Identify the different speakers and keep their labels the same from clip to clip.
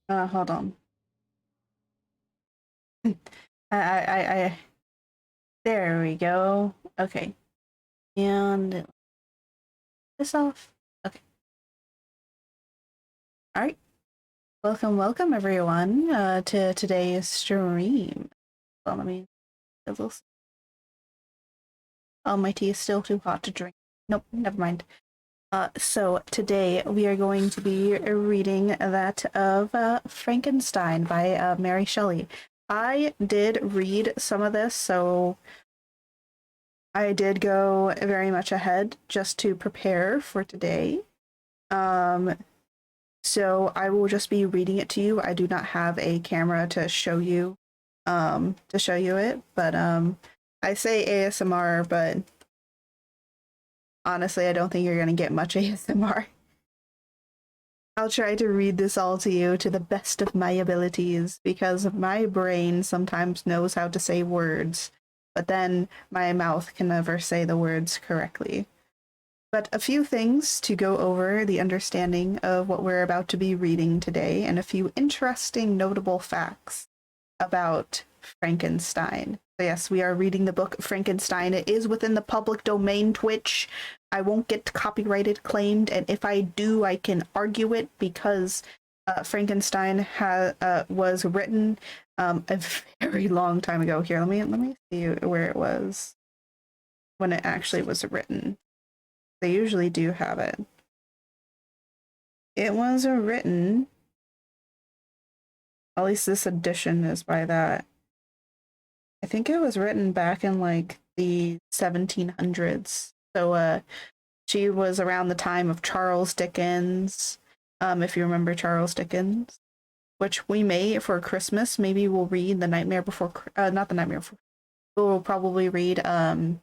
Speaker 1: Hold on. I there we go. Okay. And this off. Okay. All right. Welcome everyone to today's stream. Well, let me a little. Oh, my tea is still too hot to drink. Nope, never mind. So today we are going to be reading that of Frankenstein by Mary Shelley. I did read some of this, so I did go very much ahead just to prepare for today. So I will just be reading it to you. I do not have a camera to show you it, but I say ASMR, but honestly, I don't think you're going to get much ASMR. I'll try to read this all to you to the best of my abilities because my brain sometimes knows how to say words, but then my mouth can never say the words correctly. But a few things to go over the understanding of what we're about to be reading today, and a few interesting notable facts about Frankenstein. So yes, we are reading the book Frankenstein. It is within the public domain, Twitch. I won't get copyrighted claimed, and if I do, I can argue it because Frankenstein was written a very long time ago. Here, let me see where it was when it actually was written. They usually do have it. It was written, at least this edition is by that. I think it was written back in like the 1700s. So she was around the time of Charles Dickens, if you remember Charles Dickens, which we may for Christmas, maybe we'll read The Nightmare Before, not The Nightmare Before, we'll probably read A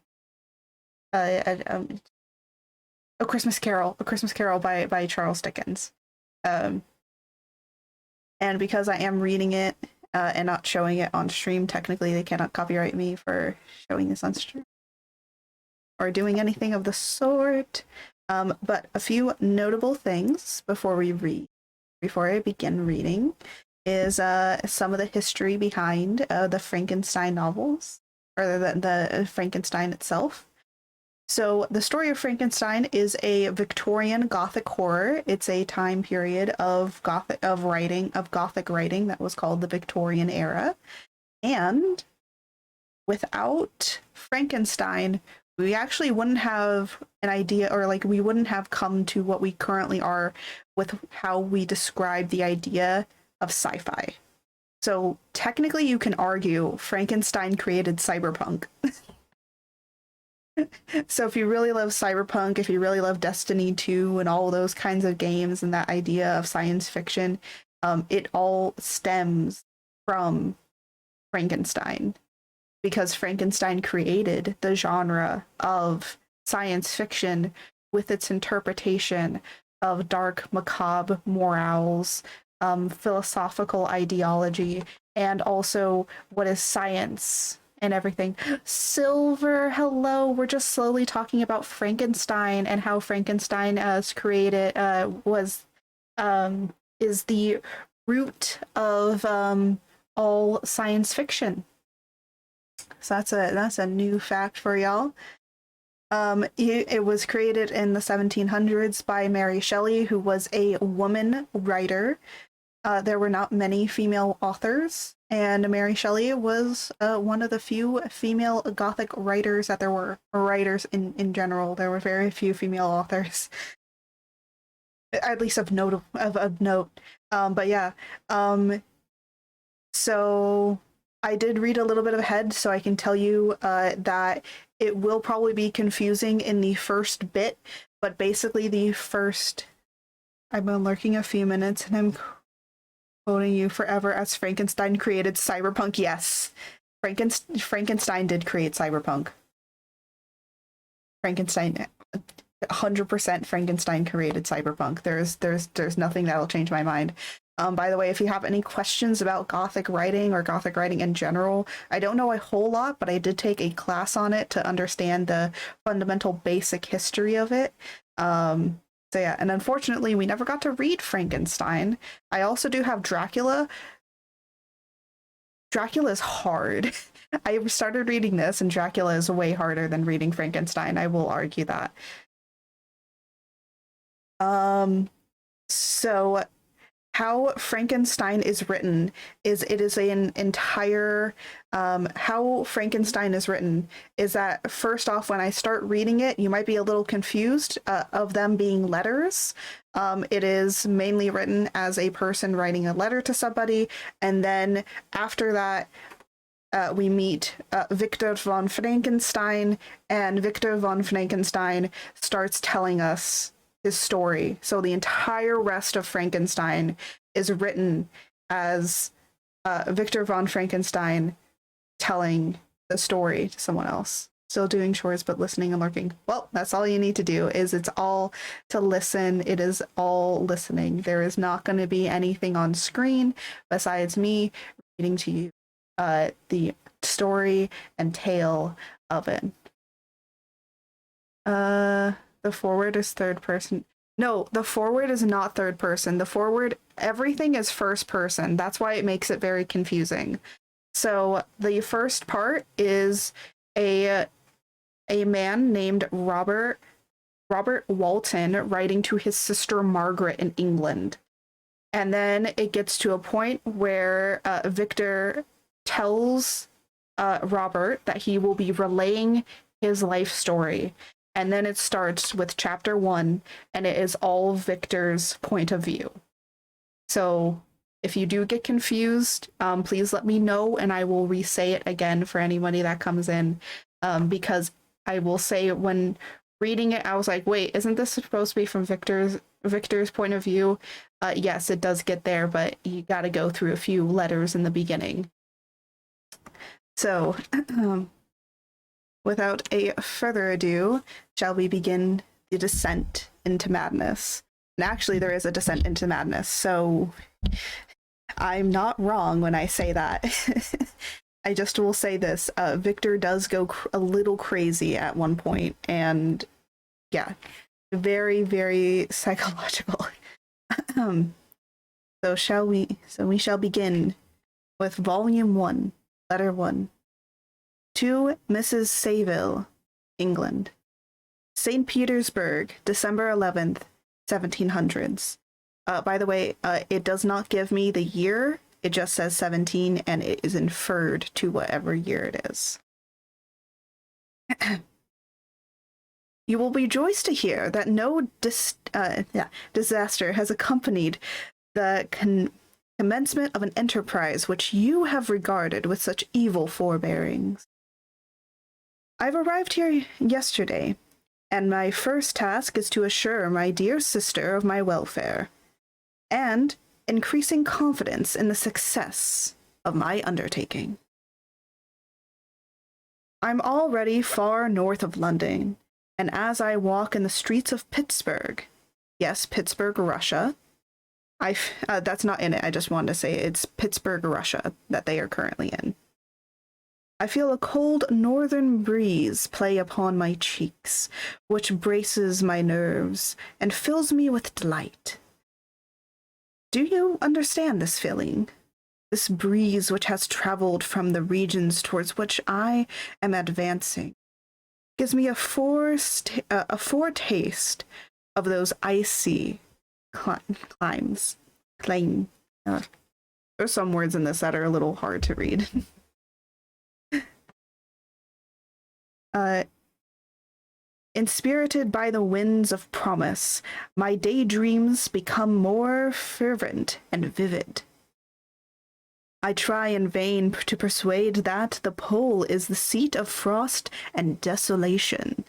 Speaker 1: Christmas Carol by Charles Dickens. And because I am reading it and not showing it on stream, technically they cannot copyright me for showing this on stream or doing anything of the sort. But a few notable things before I begin reading, is some of the history behind the Frankenstein novels, or the Frankenstein itself. So the story of Frankenstein is a Victorian Gothic horror. It's a time period of Gothic writing that was called the Victorian era. And without Frankenstein, we actually wouldn't have an idea, or like we wouldn't have come to what we currently are with how we describe the idea of sci-fi. So technically you can argue Frankenstein created cyberpunk. So if you really love cyberpunk, if you really love Destiny 2 and all those kinds of games and that idea of science fiction, it all stems from Frankenstein, because Frankenstein created the genre of science fiction with its interpretation of dark, macabre morals, philosophical ideology, and also what is science and everything. Silver, hello. We're just slowly talking about Frankenstein and how Frankenstein as created is the root of all science fiction. So that's a new fact for y'all. It was created in the 1700s by Mary Shelley, who was a woman writer. There were not many female authors, and Mary Shelley was one of the few female Gothic writers that there were, or writers in general. There were very few female authors, at least of note. But yeah, so I did read a little bit ahead, so I can tell you that it will probably be confusing in the first bit, but basically the first... I've been lurking a few minutes, and I'm quoting you forever as Frankenstein created cyberpunk. Yes, Frankenstein did create cyberpunk. Frankenstein, 100% Frankenstein created cyberpunk. There's nothing that'll change my mind. By the way, if you have any questions about Gothic writing or Gothic writing in general, I don't know a whole lot, but I did take a class on it to understand the fundamental basic history of it. So So yeah, and unfortunately, we never got to read Frankenstein. I also do have Dracula. Dracula is hard. I started reading this, and Dracula is way harder than reading Frankenstein. I will argue that. So how Frankenstein is written is it is an entire how Frankenstein is written is that first off, when I start reading it, you might be a little confused of them being letters. It is mainly written as a person writing a letter to somebody, and then after that we meet Victor von Frankenstein, and Victor von Frankenstein starts telling us his story. So the entire rest of Frankenstein is written as Victor von Frankenstein telling the story to someone else. Still doing chores, but listening and lurking. Well, that's all you need to do. Is it's all to listen. It is all listening. There is not going to be anything on screen besides me reading to you the story and tale of it. The forward is third person. No, the forward is not third person. The forward, everything is first person. That's why it makes it very confusing. So the first part is a man named Robert Walton writing to his sister Margaret in England. And then it gets to a point where Victor tells Robert that he will be relaying his life story. And then it starts with chapter 1, and it is all Victor's point of view. So if you do get confused, please let me know, and I will re-say it again for anybody that comes in. Because I will say, when reading it, I was like, wait, isn't this supposed to be from Victor's point of view? Yes, it does get there, but you got to go through a few letters in the beginning. So without a further ado, shall we begin the descent into madness? And actually, there is a descent into madness, so I'm not wrong when I say that. I just will say this, Victor does go a little crazy at one point, and yeah, very, very psychological. So we shall begin with Volume 1, Letter 1. To Mrs. Sayville, England. St. Petersburg, December 11th, 1700s. By the way, it does not give me the year. It just says 17, and it is inferred to whatever year it is. You will rejoice to hear that no disaster has accompanied the commencement of an enterprise which you have regarded with such evil forbearings. I've arrived here yesterday, and my first task is to assure my dear sister of my welfare, and increasing confidence in the success of my undertaking. I'm already far north of London, and as I walk in the streets of Pittsburgh, yes, Pittsburgh, Russia, that's not in it, I just wanted to say it's Pittsburgh, Russia, that they are currently in. I feel a cold northern breeze play upon my cheeks, which braces my nerves and fills me with delight. Do you understand this feeling? This breeze which has traveled from the regions towards which I am advancing gives me a foretaste of those icy climes. There's some words in this that are a little hard to read. Inspirited by the winds of promise, my daydreams become more fervent and vivid. I try in vain to persuade that the pole is the seat of frost and desolation.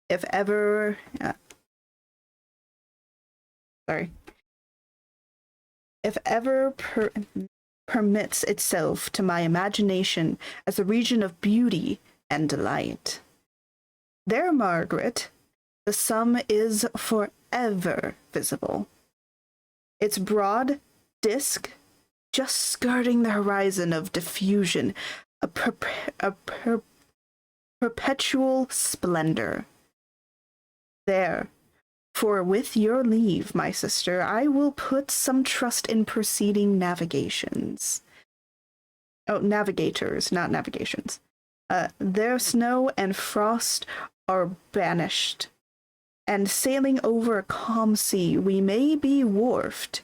Speaker 1: If ever... If ever permits itself to my imagination as a region of beauty and delight. There, Margaret, the sun is forever visible. Its broad disk just skirting the horizon of diffusion, a perpetual splendor. There, For with your leave, my sister, I will put some trust in preceding navigations. Oh, navigators, not navigations. Their snow and frost are banished, and sailing over a calm sea, we may be wharfed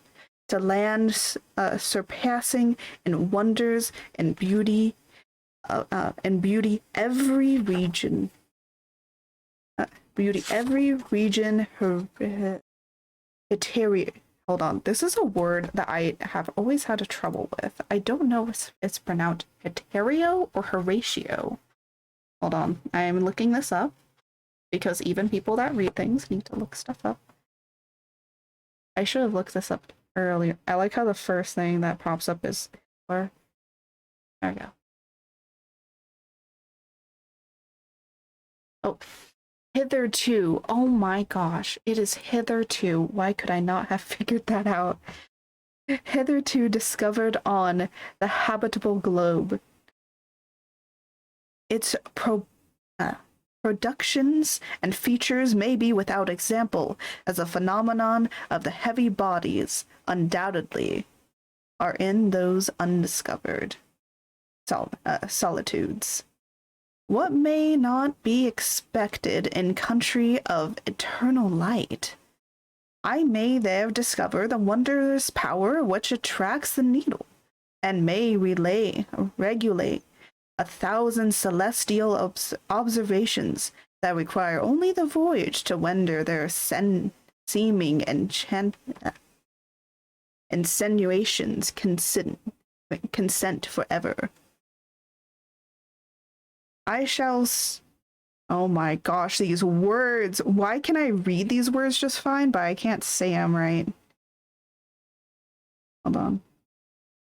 Speaker 1: to lands surpassing in wonders and beauty, every region. Every region, hold on, this is a word that I have always had a trouble with. I don't know if it's pronounced Heterio or Horatio. Hold on, I am looking this up, because even people that read things need to look stuff up. I should have looked this up earlier. I like how the first thing that pops up is Hitler. There we go. Oh, hitherto. Oh my gosh, it is hitherto. Why could I not have figured that out? Hitherto discovered on the habitable globe. Its productions and features may be without example, as a phenomenon of the heavy bodies undoubtedly are in those undiscovered solitudes. What may not be expected in country of eternal light? I may there discover the wondrous power which attracts the needle, and may regulate 1,000 celestial observations that require only the voyage to render their seeming insinuations consent forever. I shall oh my gosh, these words. Why can I read these words just fine, but I can't say them right? Hold on.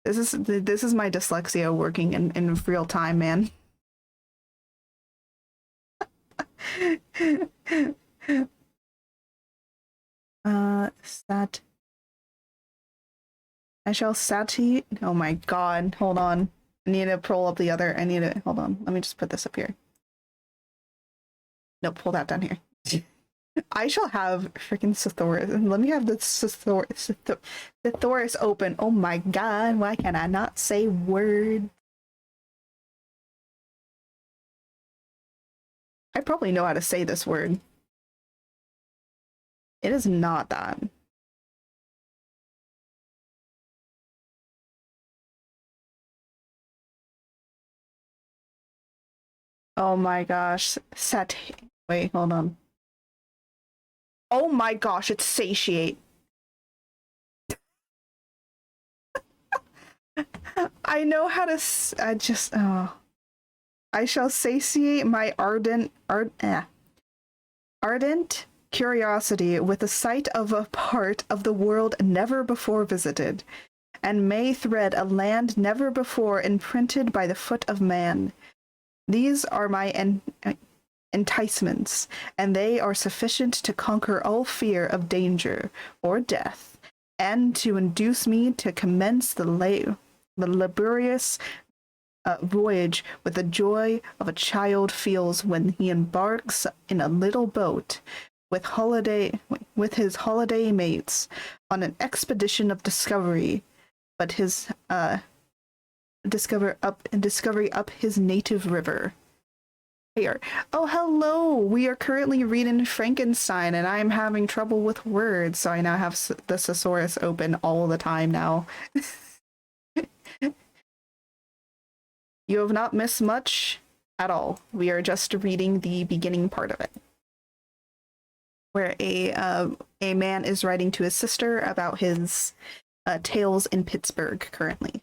Speaker 1: This is my dyslexia working in real time, man. I shall sati. Oh my god, hold on. I need to pull up the other. Hold on. Let me just put this up here. No, pull that down here. I shall have freaking Sithoris. Let me have the Sithoris open. Oh my god, why can I not say word? I probably know how to say this word. It is not that. Oh my gosh. Wait, hold on. Oh my gosh, it's satiate. I know how to. I shall satiate my ardent curiosity with the sight of a part of the world never before visited, and may thread a land never before imprinted by the foot of man. These are my enticements, and they are sufficient to conquer all fear of danger or death, and to induce me to commence the laborious voyage with the joy of a child feels when he embarks in a little boat with his holiday mates on an expedition of discovery, but his discovery up his native river. Here. Oh, hello! We are currently reading Frankenstein, and I'm having trouble with words, so I now have the thesaurus open all the time now. You have not missed much at all. We are just reading the beginning part of it, where a man is writing to his sister about his tales in Pittsburgh currently.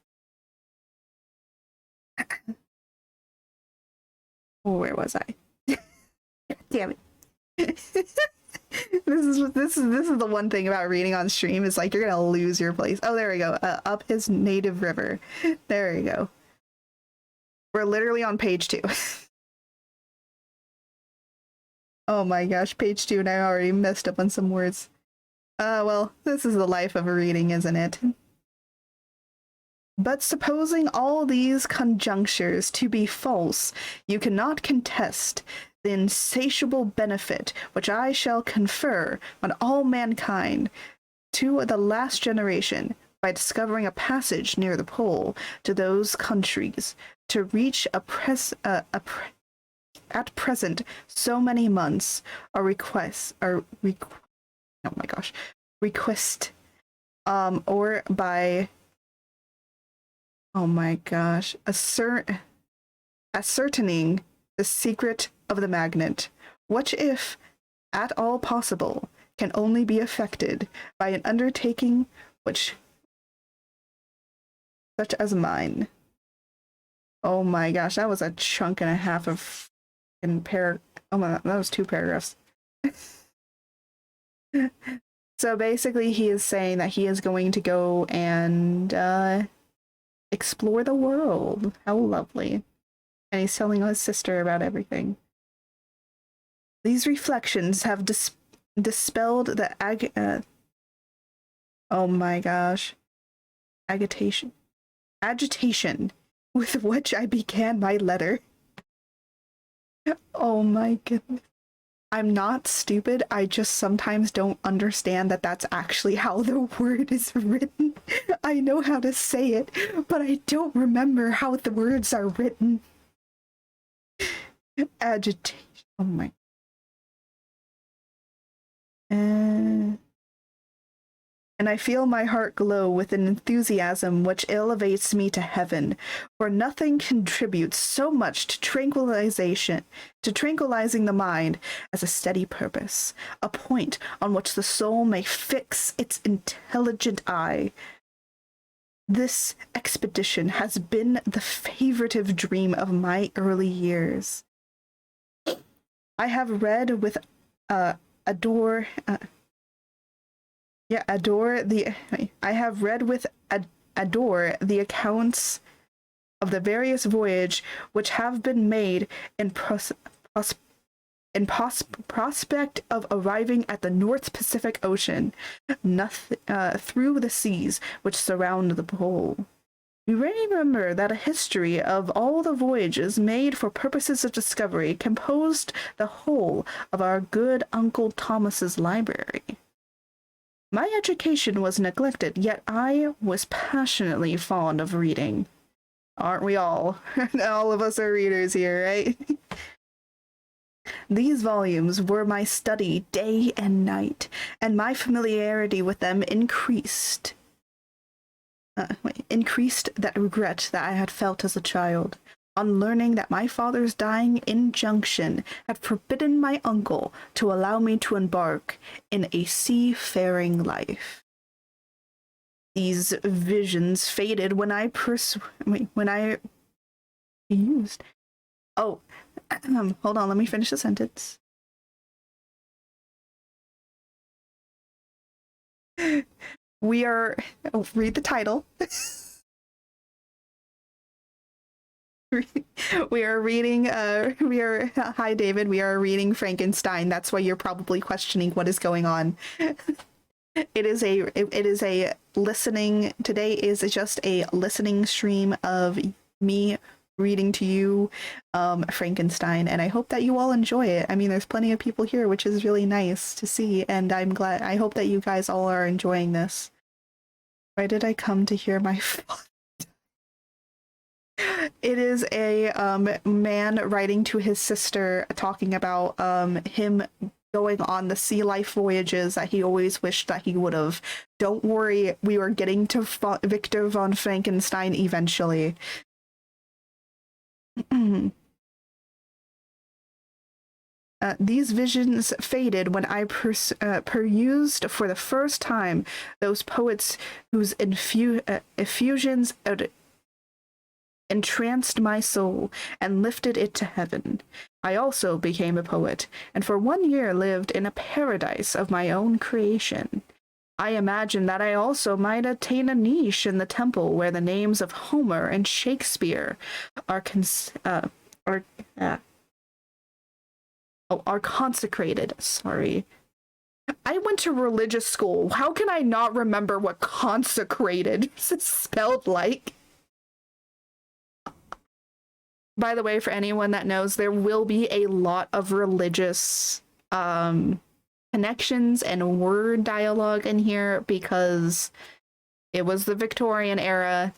Speaker 1: Where was I? Damn it. This is the one thing about reading on stream, is like you're gonna lose your place. Oh, there we go. Up his native river. There we go. We're literally on page 2. Oh my gosh, page 2, and I already messed up on some words. Well, this is the life of a reading, isn't it? But supposing all these conjunctures to be false, you cannot contest the insatiable benefit which I shall confer on all mankind to the last generation by discovering a passage near the pole to those countries to reach at present so many months a request or by ascertaining the secret of the magnet, which, if at all possible, can only be effected by an undertaking which such as mine. Oh my gosh, that was a chunk and a half of oh my, that was 2 paragraphs. So basically he is saying that he is going to go and explore the world. How lovely. And he's telling his sister about everything. These reflections have dispelled the oh my gosh, agitation with which I began my letter. Oh my goodness. I'm not stupid, I just sometimes don't understand that that's actually how the word is written. I know how to say it, but I don't remember how the words are written. Agitation. Oh my. And I feel my heart glow with an enthusiasm which elevates me to heaven, for nothing contributes so much to tranquilizing the mind as a steady purpose, a point on which the soul may fix its intelligent eye. This expedition has been the favoritive dream of my early years. I have read with adore the accounts of the various voyages which have been made in prospect of arriving at the North Pacific Ocean, through the seas which surround the pole. We remember that a history of all the voyages made for purposes of discovery composed the whole of our good Uncle Thomas's library. My education was neglected, yet I was passionately fond of reading. Aren't we all? All of us are readers here, right? These volumes were my study day and night, and my familiarity with them increased that regret that I had felt as a child, on learning that my father's dying injunction had forbidden my uncle to allow me to embark in a seafaring life. These visions faded when I used. Oh, hold on, let me finish the sentence. Read the title. Hi David, we are reading Frankenstein. That's why you're probably questioning what is going on. It is a listening, today is just a listening stream of me reading to you Frankenstein, and I hope that you all enjoy it. I mean, there's plenty of people here, which is really nice to see, and I hope that you guys all are enjoying this. Why did I come to hear my father? It is a man writing to his sister, talking about him going on the sea life voyages that he always wished that he would have. Don't worry, we are getting to Victor von Frankenstein eventually. These visions faded when I perused for the first time those poets whose effusions entranced my soul and lifted it to heaven. I also became a poet, and for 1 year lived in a paradise of my own creation. I imagined that I also might attain a niche in the temple where the names of Homer and Shakespeare are consecrated. Sorry. I went to religious school. How can I not remember what consecrated is spelled like? by the way, for anyone that knows, there will be a lot of religious connections and word dialogue in here because it was the Victorian era.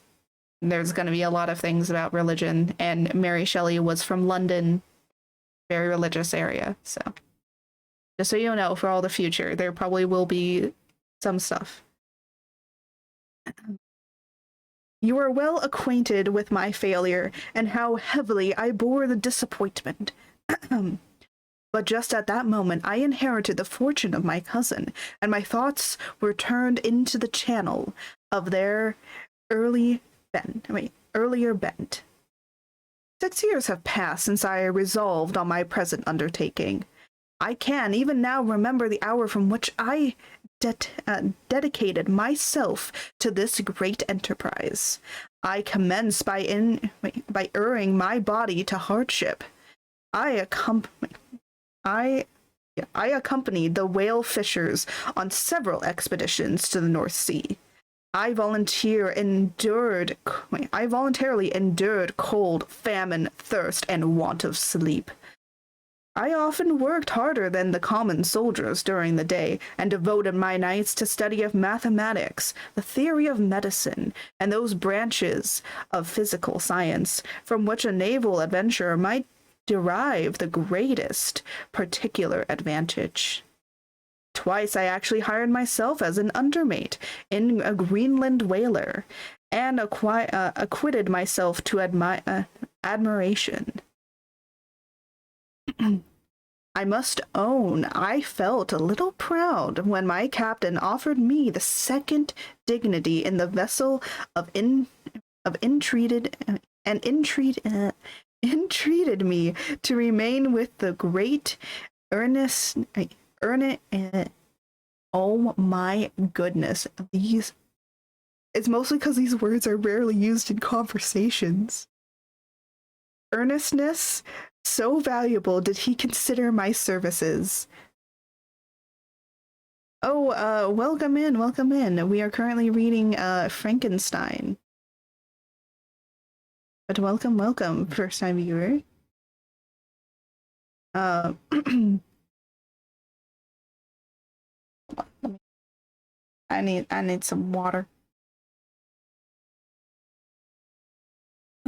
Speaker 1: There's going to be a lot of things about religion, and Mary Shelley was from London, very religious area. So just so you know, for all the future, there probably will be some stuff. You are well acquainted with my failure and how heavily I bore the disappointment. But just at that moment, I inherited the fortune of my cousin, and my thoughts were turned into the channel of their earlier bent. 6 years have passed since I resolved on my present undertaking. I can even now remember the hour from which I dedicated myself to this great enterprise. I commenced by erring my body to hardship. I accompanied the whale fishers on several expeditions to the North Sea. I voluntarily endured cold, famine, thirst, and want of sleep. I often worked harder than the common soldiers during the day, and devoted my nights to study of mathematics, the theory of medicine, and those branches of physical science from which a naval adventurer might derive the greatest particular advantage. Twice I actually hired myself as an undermate in a Greenland whaler, and acquitted myself to admiration. I must own I felt a little proud when my captain offered me the second dignity in the vessel entreated me to remain with the great oh my goodness, these, it's mostly because these words are rarely used in conversations. Earnestness, so valuable did he consider my services. Oh, welcome in, welcome in. We are currently reading Frankenstein. But welcome, welcome, first time viewer. I need some water.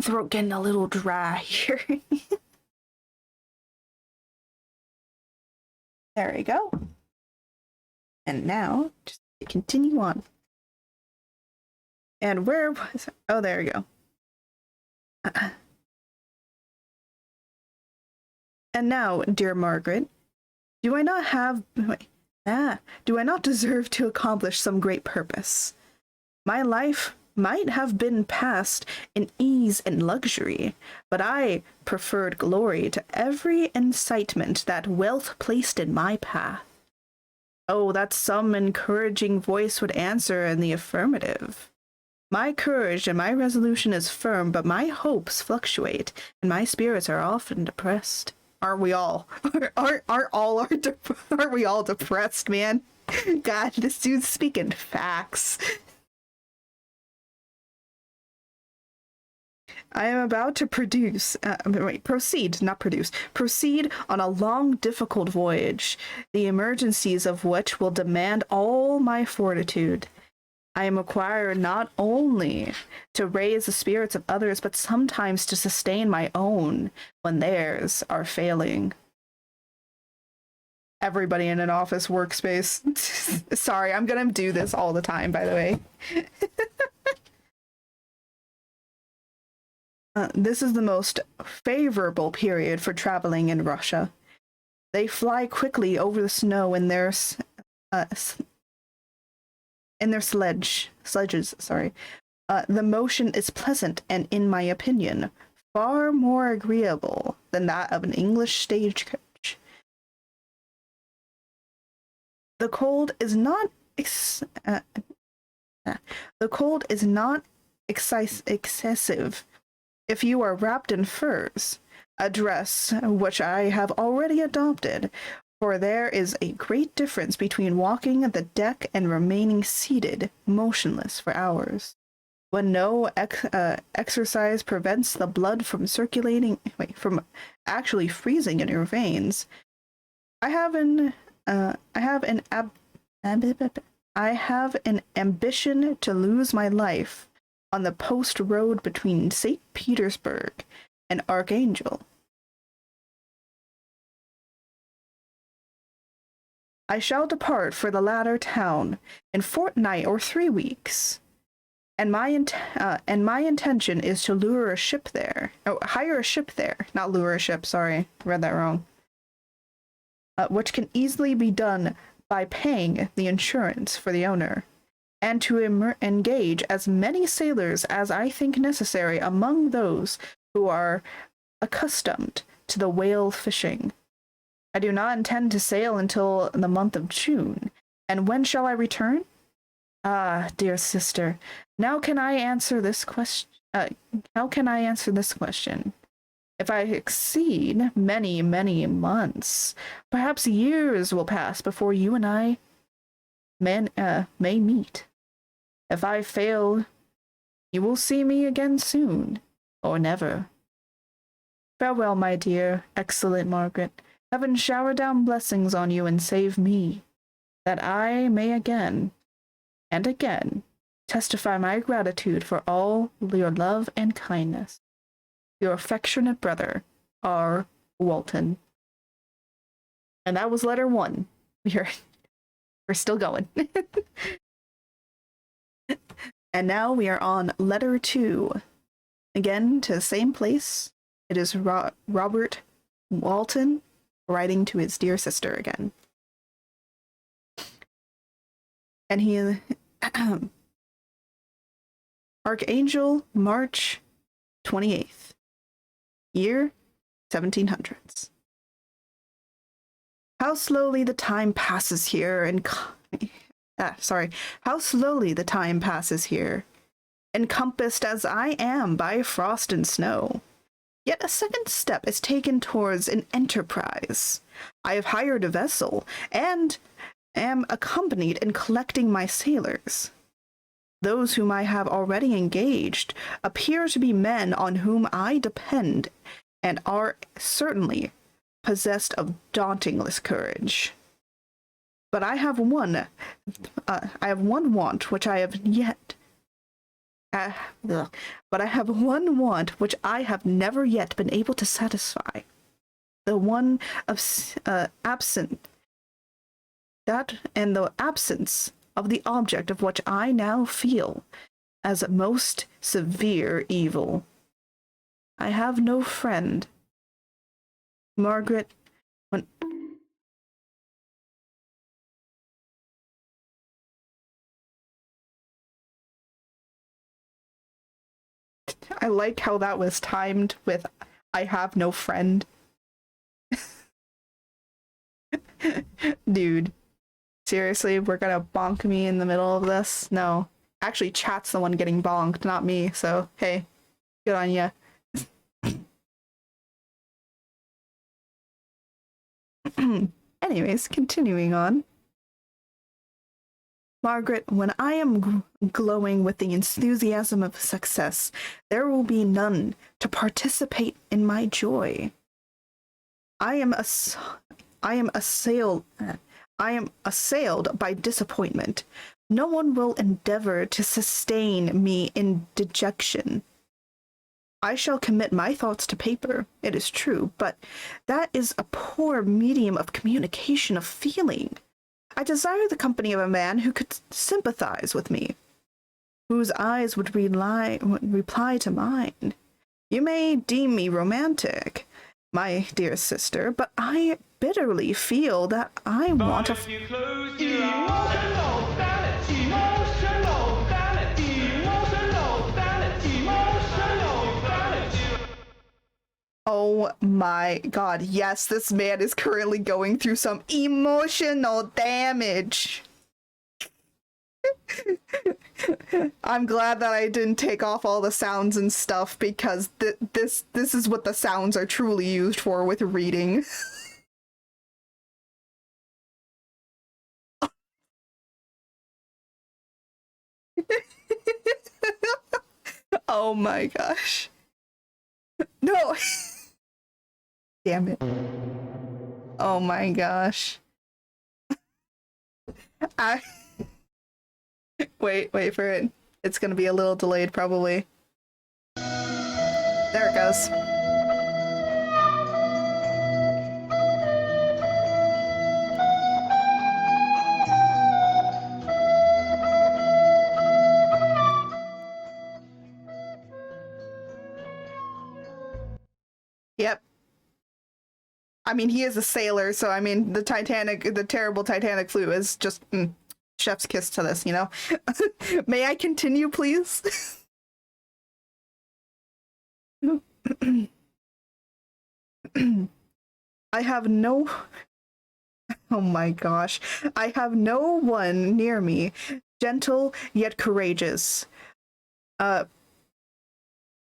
Speaker 1: Throat getting a little dry here. There we go. And now, just continue on. And where was... Oh, there we go. And now, dear Margaret, do I not deserve to accomplish some great purpose? My life might have been passed in ease and luxury, but I preferred glory to every incitement that wealth placed in my path. Oh, that some encouraging voice would answer in the affirmative. My courage and my resolution is firm, but my hopes fluctuate, and my spirits are often depressed. Aren't we all? Are we all depressed, man? God, this dude's speaking facts. I am about to proceed on a long, difficult voyage, the emergencies of which will demand all my fortitude. I am required not only to raise the spirits of others, but sometimes to sustain my own when theirs are failing. Everybody in an office workspace. Sorry, I'm gonna do this all the time, by the way. This is the most favorable period for traveling in Russia. They fly quickly over the snow in their sledges. Sorry. The motion is pleasant and, in my opinion, far more agreeable than that of an English stagecoach. The cold is not excessive if you are wrapped in furs, a dress which I have already adopted, for there is a great difference between walking the deck and remaining seated, motionless for hours. when no exercise prevents the blood from from actually freezing in your veins. I have an I have an ambition to lose my life on the post road between St. Petersburg and Archangel. I shall depart for the latter town in fortnight or 3 weeks, and my intention is to lure a ship there. Oh, hire a ship there, not lure a ship. Sorry, read that wrong. Which can easily be done by paying the insurance for the owner, and to engage as many sailors as I think necessary among those who are accustomed to the whale fishing. I do not intend to sail until the month of June. And when shall I return? Ah, dear sister, now can I answer this question? How can I answer this question? If I exceed many, many months, perhaps years will pass before you and I may meet. If I fail, you will see me again soon, or never. Farewell, my dear, excellent Margaret. Heaven shower down blessings on you and save me, that I may again and again testify my gratitude for all your love and kindness. Your affectionate brother, R. Walton. And that was letter 1. We're still going. And now we are on letter 2. Again, to the same place. It is Robert Walton writing to his dear sister again. And he Archangel, March 28th, year 1700s. How slowly the time passes here, how slowly the time passes here, encompassed as I am by frost and snow. Yet a second step is taken towards an enterprise. I have hired a vessel, and am accompanied in collecting my sailors. Those whom I have already engaged appear to be men on whom I depend, and are certainly possessed of dauntingless courage. But I have one want which I have yet. But I have one want which I have never yet been able to satisfy. The one of the absence of the object of which I now feel as a most severe evil. I have no friend. Margaret, when I like how that was timed with I have no friend. Dude, seriously, we're gonna bonk me in the middle of this? No. Actually, chat's the one getting bonked, not me, so hey, good on ya. Anyways, continuing on. Margaret, when I am glowing with the enthusiasm of success, there will be none to participate in my joy. I am assailed by disappointment. No one will endeavor to sustain me in dejection. I shall commit my thoughts to paper, it is true, but that is a poor medium of communication of feeling. I desire the company of a man who could sympathize with me, whose eyes would reply to mine. You may deem me romantic, my dear sister, but I bitterly feel that I want a... Oh my god, yes, this man is currently going through some emotional damage. I'm glad that I didn't take off all the sounds and stuff, because this is what the sounds are truly used for with reading. Oh my gosh. No. Damn it. Oh my gosh. I wait for it. It's gonna be a little delayed probably. There it goes. Yep. I mean, he is a sailor, so I mean, the terrible Titanic flu is just chef's kiss to this, you know? May I continue, please? I have no... Oh my gosh. I have no one near me, gentle yet courageous.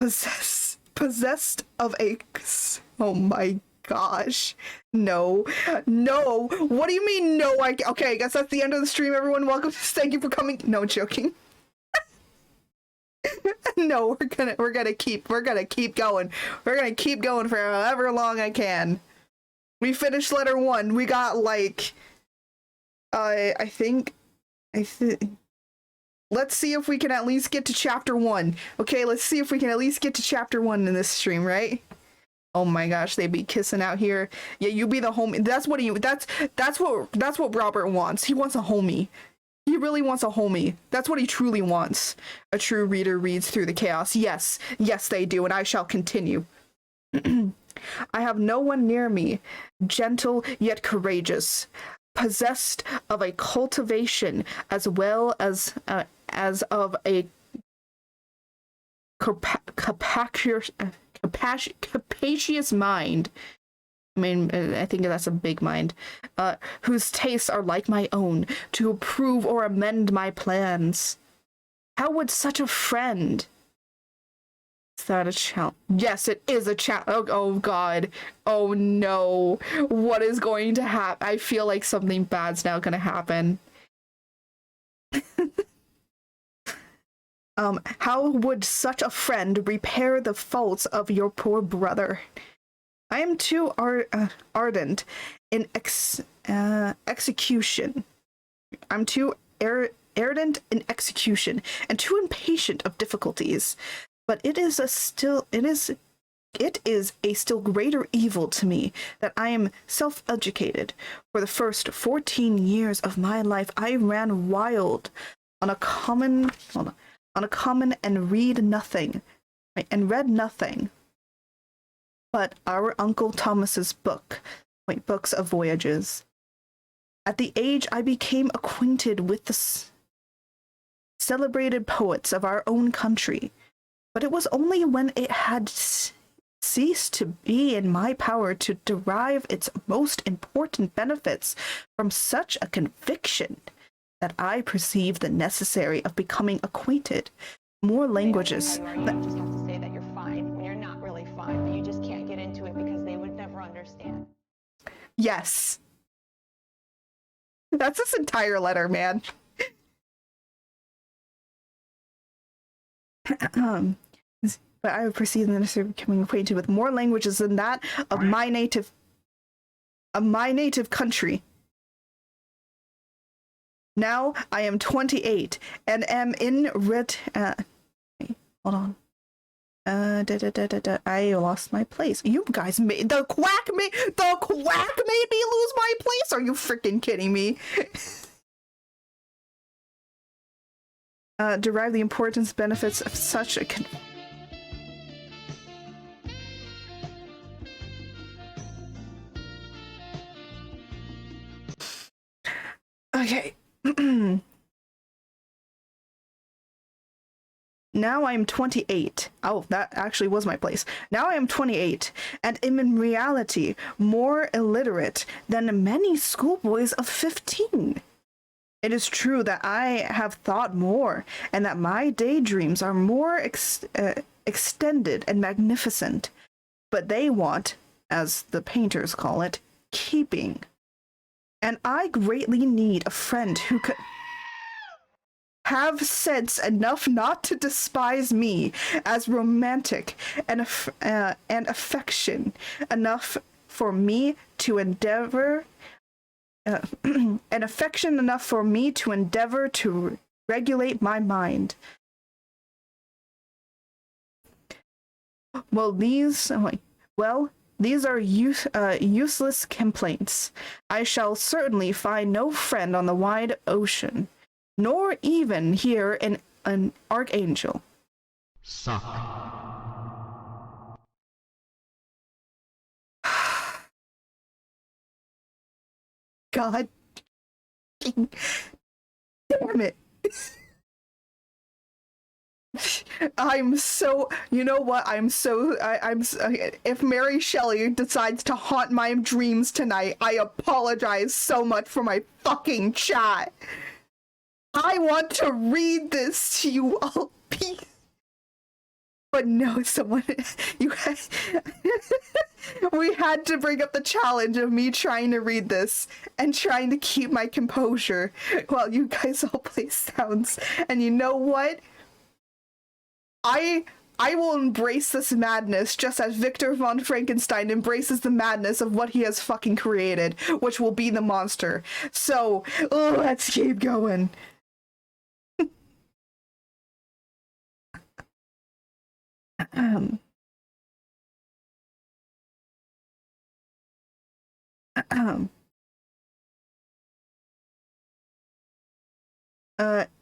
Speaker 1: Possessed of a... Oh my gosh. No. No. What do you mean no? Okay, I guess that's the end of the stream, everyone. Welcome. Thank you for coming. No, joking. No, we're gonna keep going. We're gonna keep going for however long I can. We finished letter 1. We got like I think let's see if we can at least get to chapter 1. Okay, let's see if we can at least get to chapter 1 in this stream, right? Oh my gosh, they be kissing out here. Yeah, you be the homie. That's what Robert wants. He wants a homie. He really wants a homie. That's what he truly wants. A true reader reads through the chaos. Yes, they do, and I shall continue. I have no one near me, gentle yet courageous, possessed of a cultivation as well as of a capacious mind. I mean, I think that's a big mind, whose tastes are like my own, to approve or amend my plans. How would such a friend... Is that a challenge? Yes, it is a challenge. Oh god. Oh no. What is going to happen? I feel like something bad's now gonna happen. How would such a friend repair the faults of your poor brother? I am too ardent in execution. I'm too ardent in execution and too impatient of difficulties. But it is a still greater evil to me that I am self-educated. For the first 14 years of my life, I ran wild on a common and read nothing, but our Uncle Thomas's books of voyages. At the age I became acquainted with the celebrated poets of our own country, but it was only when it had ceased to be in my power to derive its most important benefits from such a conviction that I perceived the necessary of becoming acquainted more languages.
Speaker 2: You just have to say that you're fine when you're not really fine, but you just can't get into it because they would never understand.
Speaker 1: Yes. That's this entire letter, man. But I would perceive the necessary of becoming acquainted with more languages than that of my native country. Now I am 28 and am in hold on. I lost my place. You guys made the quack made me lose my place. Are you freaking kidding me? Derive the importance benefits of such a okay. Now I am 28. Oh, that actually was my place. Now I am 28, and am in reality more illiterate than many schoolboys of 15. It is true that I have thought more, and that my daydreams are more extended and magnificent, but they want, as the painters call it, keeping. And I greatly need a friend who could... have sense enough not to despise me as romantic and affection enough for me to endeavor and affection enough for me to endeavor to regulate my mind. These are useless complaints. I shall certainly find no friend on the wide ocean, nor even here an archangel.
Speaker 3: Suck.
Speaker 1: God damn it. I'm so, you know what? If Mary Shelley decides to haunt my dreams tonight, I apologize so much for my fucking chat. I want to read this to you all, please. But no, we had to bring up the challenge of me trying to read this and trying to keep my composure while you guys all play sounds. And you know what? I will embrace this madness just as Victor von Frankenstein embraces the madness of what he has fucking created, which will be the monster. So, let's keep going.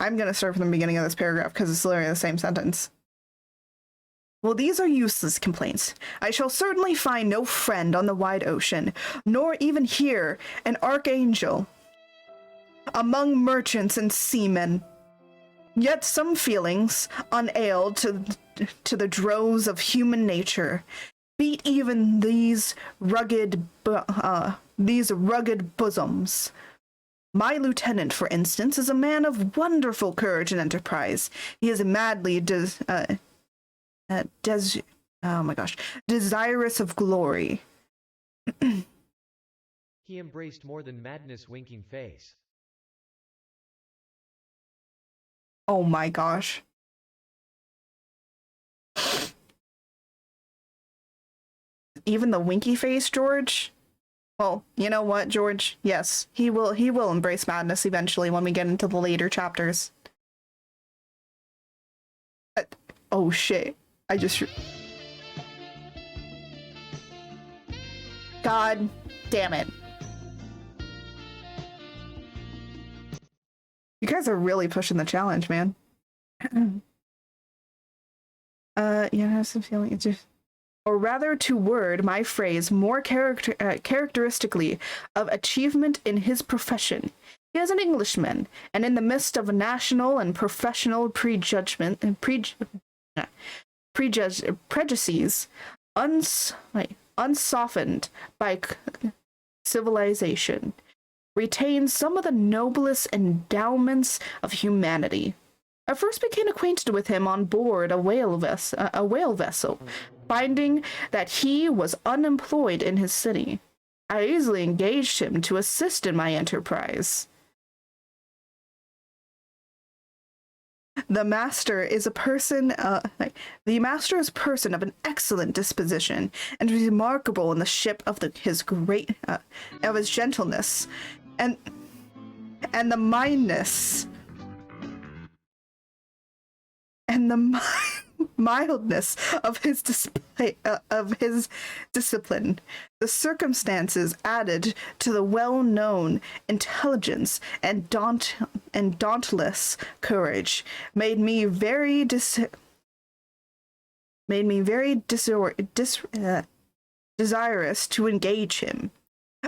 Speaker 1: I'm gonna start from the beginning of this paragraph because it's literally the same sentence. Well, these are useless complaints. I shall certainly find no friend on the wide ocean, nor even here an archangel among merchants and seamen. Yet some feelings, unailed to the droves of human nature, beat even these rugged bosoms. My lieutenant, for instance, is a man of wonderful courage and enterprise. He is madly desirous of glory.
Speaker 4: He embraced more than madness, winking face.
Speaker 1: Oh my gosh. Even the winky face, George? Well, you know what, George? Yes, he will embrace madness eventually when we get into the later chapters. Oh shit. God damn it. You guys are really pushing the challenge, man. I have some feeling it's just, or rather to word my phrase more characteristically of achievement in his profession. He is an Englishman, and in the midst of national and professional prejudices, unsoftened by civilization, retains some of the noblest endowments of humanity. I first became acquainted with him on board a whale vessel, finding that he was unemployed in his city. I easily engaged him to assist in my enterprise. The master is a person of an excellent disposition, and remarkable in the ship of his gentleness, and the mildness of his discipline. The circumstances added to the well-known intelligence and dauntless courage made me very desirous to engage him.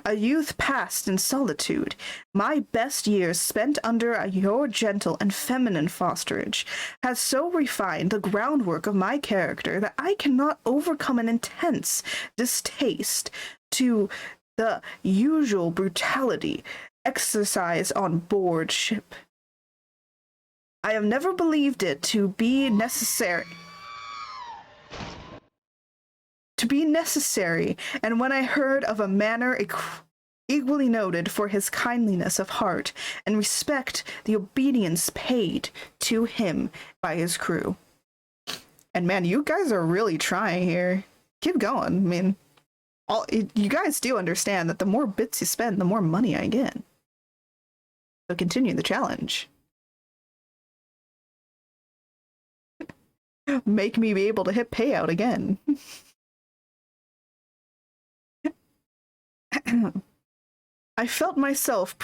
Speaker 1: A youth passed in solitude, my best years spent under your gentle and feminine fosterage, has so refined the groundwork of my character that I cannot overcome an intense distaste to the usual brutality exercised on board ship. I have never believed it to be necessary, and when I heard of a manner equally noted for his kindliness of heart and respect the obedience paid to him by his crew. And man, you guys are really trying here. Keep going. I mean, you guys do understand that the more bits you spend, the more money I get. So continue the challenge. Make me be able to hit payout again. I felt myself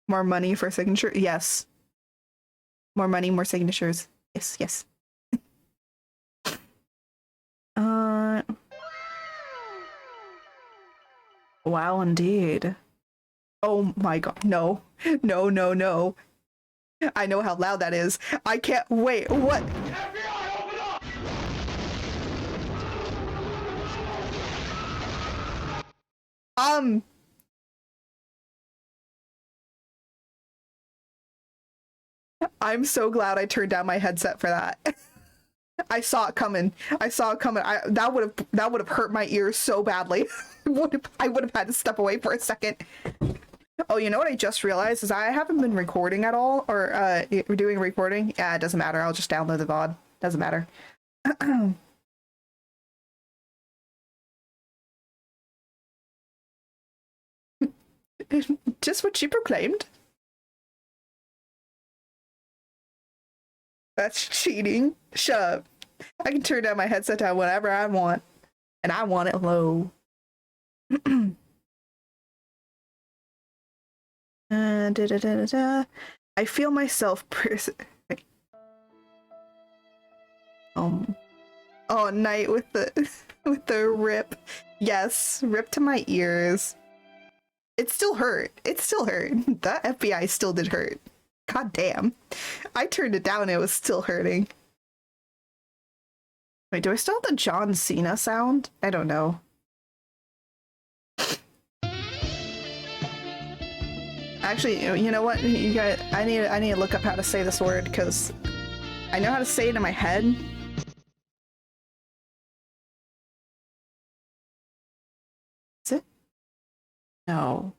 Speaker 1: more money for signature. Yes. More money, more signatures. Yes, yes. Wow, indeed. Oh my god, no. No, no, no. I know how loud that is. I can't wait. What? FBI, open up! I'm so glad I turned down my headset for that. I saw it coming. That would have hurt my ears so badly. I would have had to step away for a second. Oh, you know what I just realized is I haven't been recording at all, or doing recording. Yeah, it doesn't matter. I'll just download the VOD. Doesn't matter. Just what she proclaimed. That's cheating. Shut up. I can turn down my headset down whenever I want. And I want it low. I feel myself oh, night with the with the rip. Yes, rip to my ears. It still hurt. It still hurt. That FBI still did hurt. God damn. I turned it down and it was still hurting. Wait, do I still have the John Cena sound? I don't know. Actually, you know what? You guys, I need to look up how to say this word because I know how to say it in my head. Is it? No.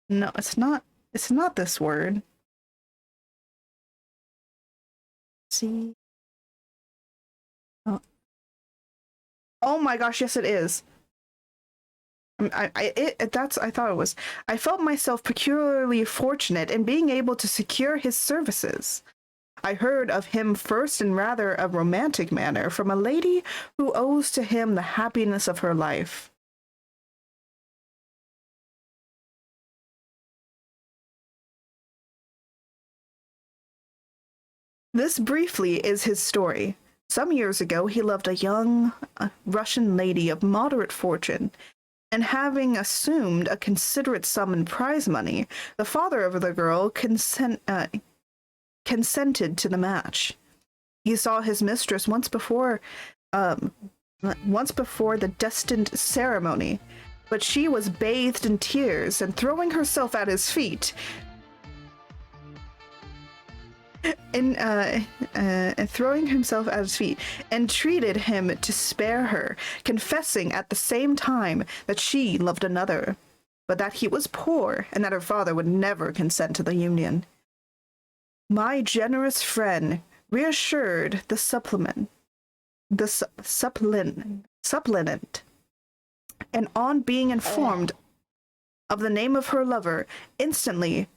Speaker 1: No, it's not. It's not this word. See? Oh. Oh my gosh, yes it is. I thought it was. I felt myself peculiarly fortunate in being able to secure his services. I heard of him first in rather a romantic manner from a lady who owes to him the happiness of her life. This briefly is his story. Some years ago, he loved a young Russian lady of moderate fortune, and having assumed a considerate sum in prize money, the father of the girl consented to the match. He saw his mistress once before the destined ceremony, but she was bathed in tears and throwing herself at his feet. Throwing himself at his feet, entreated him to spare her, confessing at the same time that she loved another, but that he was poor and that her father would never consent to the union. My generous friend reassured the supplicant, and on being informed of the name of her lover, instantly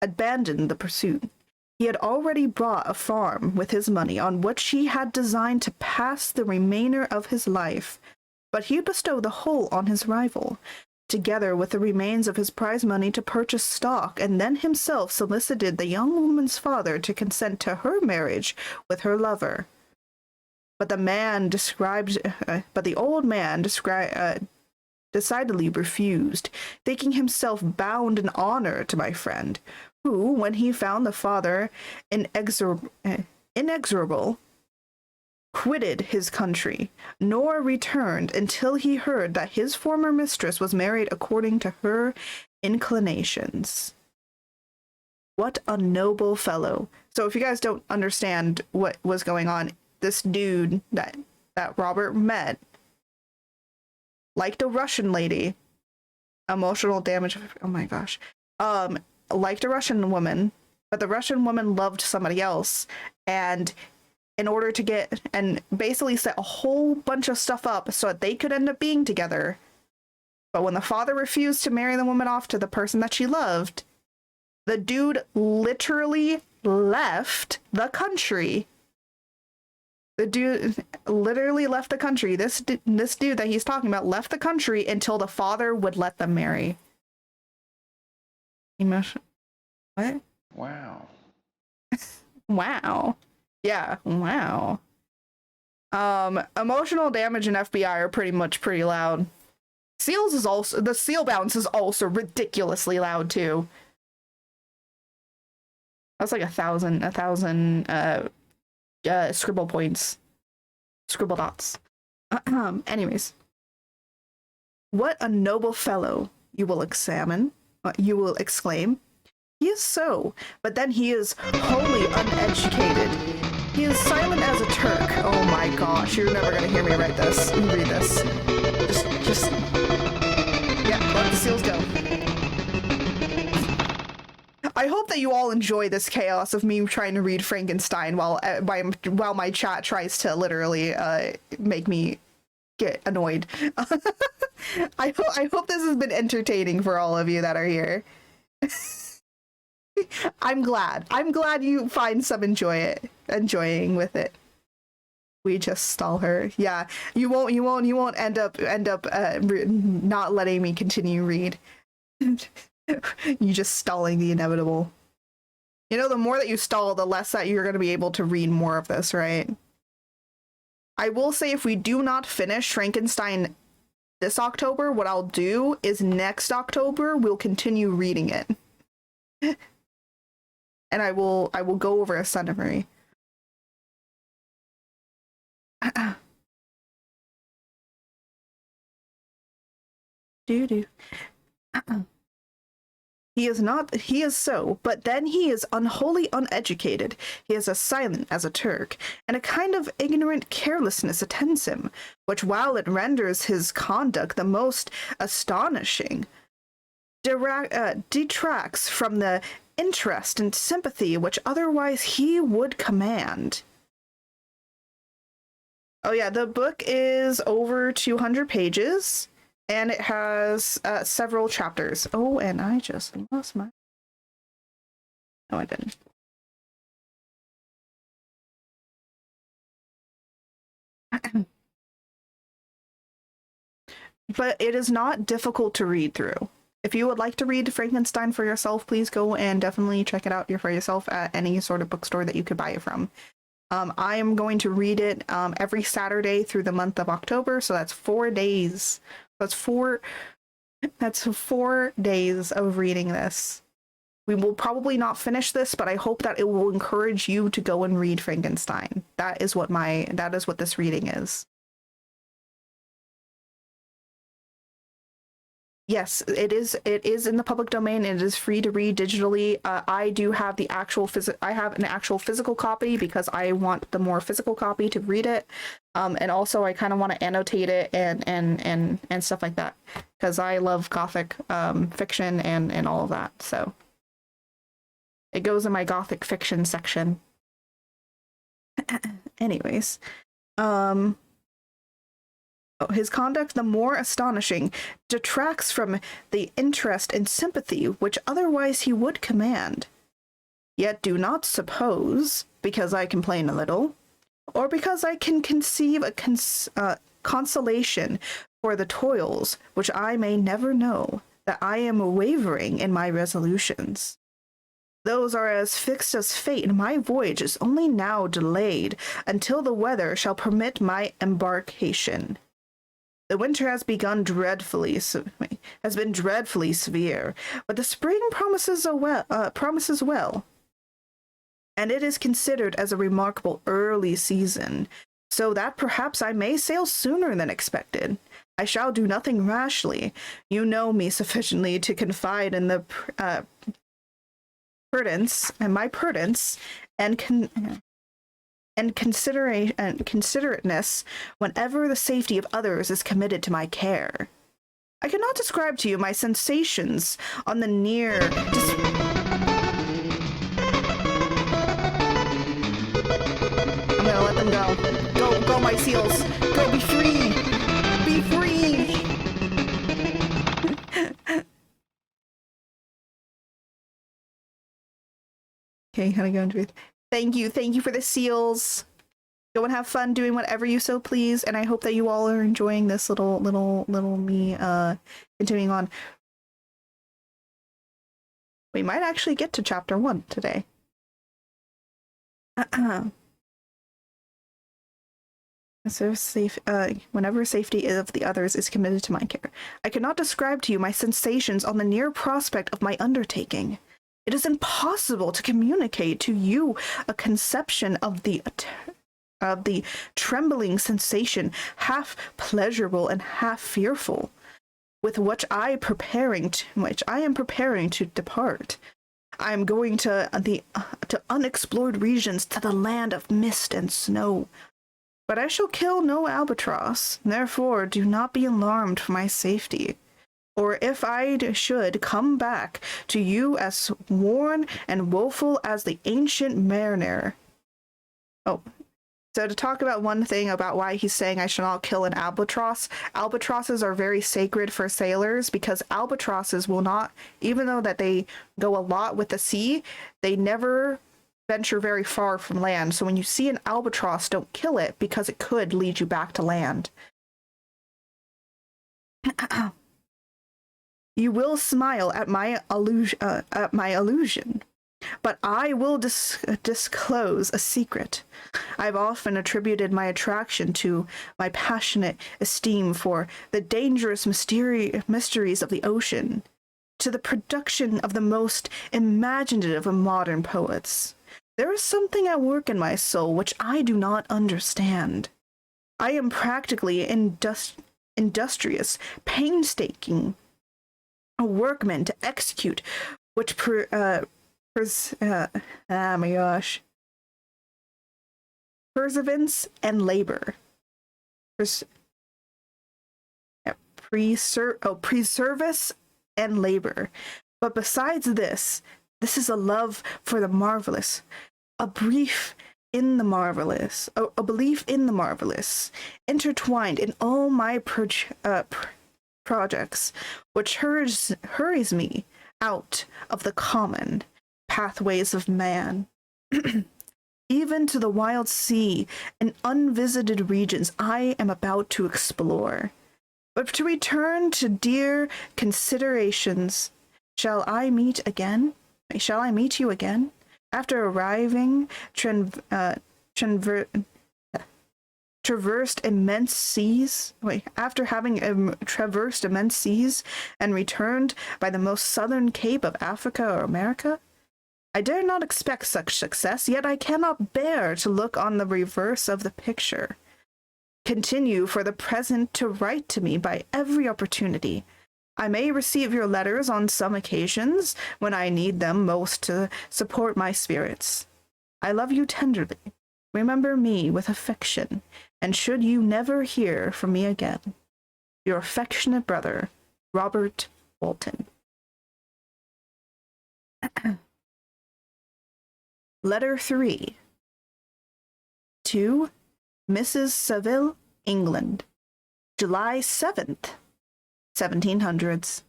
Speaker 1: abandoned the pursuit. He had already bought a farm with his money on which he had designed to pass the remainder of his life, but he bestowed the whole on his rival, together with the remains of his prize money to purchase stock, and then himself solicited the young woman's father to consent to her marriage with her lover. But the old man decidedly refused, thinking himself bound in honor to my friend, who, when he found the father inexorable, quitted his country, nor returned until he heard that his former mistress was married according to her inclinations. What a noble fellow. So if you guys don't understand what was going on, this dude that Robert met liked a Russian lady. Emotional damage. Oh my gosh. Liked a Russian woman, but the Russian woman loved somebody else, and in order to get and basically set a whole bunch of stuff up so that they could end up being together. But when the father refused to marry the woman off to the person that she loved, the dude literally left the country. The dude literally left the country. This dude that he's talking about left the country until the father would let them marry. What?
Speaker 3: Wow.
Speaker 1: Wow. Yeah, wow. Emotional damage and FBI are pretty loud. Seals is also, the seal bounce is also ridiculously loud too. That's like 1,000 scribble points. Scribble dots. Anyways. What a noble fellow, you will exclaim. He is so, but then he is wholly uneducated. He is silent as a Turk. Oh my gosh, you're never gonna hear me read this. Just yeah, let the seals go. I hope that you all enjoy this chaos of me trying to read Frankenstein while my chat tries to literally make me get annoyed. I hope this has been entertaining for all of you that are here. I'm glad you find some enjoying with it. We just stall her. Yeah, you won't end up not letting me continue read. You just stalling the inevitable. You know, the more that you stall, the less that you're going to be able to read more of this, right? I will say, if we do not finish Frankenstein this October, what I'll do is next October we'll continue reading it. And I will go over a summary. He is so, but then he is unwholly uneducated. He is as silent as a Turk, and a kind of ignorant carelessness attends him, which, while it renders his conduct the most astonishing, detracts from the interest and sympathy which otherwise he would command. Oh yeah, the book is over 200 pages. And it has several chapters. Oh, and I just lost my... No, I didn't. But it is not difficult to read through. If you would like to read Frankenstein for yourself, please go and definitely check it out for yourself at any sort of bookstore that you could buy it from. I am going to read it every Saturday through the month of October, so that's 4 days. That's 4 days of reading this. We will probably not finish this, but I hope that it will encourage you to go and read Frankenstein. That is what this reading is. Yes, it is in the public domain. It is free to read digitally. I do have the actual I have an actual physical copy because I want the more physical copy to read it. And also I kind of want to annotate it and stuff like that because I love Gothic fiction and all of that. So it goes in my Gothic fiction section. Anyways, his conduct, the more astonishing, detracts from the interest and sympathy which otherwise he would command. Yet do not suppose, because I complain a little, or because I can conceive a consolation for the toils which I may never know, that I am wavering in my resolutions. Those are as fixed as fate, and my voyage is only now delayed until the weather shall permit my embarkation. The winter has been dreadfully severe, but the spring promises well, and it is considered as a remarkable early season, so that perhaps I may sail sooner than expected. I shall do nothing rashly. You know me sufficiently to confide in the prudence and considerateness whenever the safety of others is committed to my care. I cannot describe to you my sensations on the near. I'm gonna let them go. Go, my seals. Go, be free. Be free. Okay, how to go into it. Thank you for the seals. Go and have fun doing whatever you so please, and I hope that you all are enjoying this little me continuing on. We might actually get to chapter 1 today. So safe, whenever safety of the others is committed to my care. I cannot describe to you my sensations on the near prospect of my undertaking. It is impossible to communicate to you a conception of the trembling sensation, half pleasurable and half fearful, with which I am preparing to depart. I am going to unexplored regions, to the land of mist and snow. But I shall kill no albatross, therefore do not be alarmed for my safety. Or if I should come back to you as worn and woeful as the ancient mariner. Oh, so to talk about one thing about why he's saying I shall not kill an albatross, albatrosses are very sacred for sailors because albatrosses will not, even though that they go a lot with the sea, they never venture very far from land. So when you see an albatross, don't kill it because it could lead you back to land. You will smile at my illusion, but I will disclose a secret. I've often attributed my attraction to my passionate esteem for the dangerous mysteries of the ocean, to the production of the most imaginative of modern poets. There is something at work in my soul which I do not understand. I am practically industrious, painstaking, a workman to execute which perseverance and labor. Preservice and labor. But besides this is a love for the marvelous, a belief in the marvelous, intertwined in all my projects, which hurries me out of the common pathways of man, even to the wild sea and unvisited regions I am about to explore. But to return to dear considerations, shall I meet you again? After arriving, traversed immense seas. After having traversed immense seas and returned by the most southern cape of Africa or America? I dare not expect such success, yet I cannot bear to look on the reverse of the picture. Continue for the present to write to me by every opportunity. I may receive your letters on some occasions when I need them most to support my spirits. I love you tenderly. Remember me with affection, and should you never hear from me again, your affectionate brother, Robert Walton. Letter 3 to Mrs. Saville, England, July 7th, 1700s.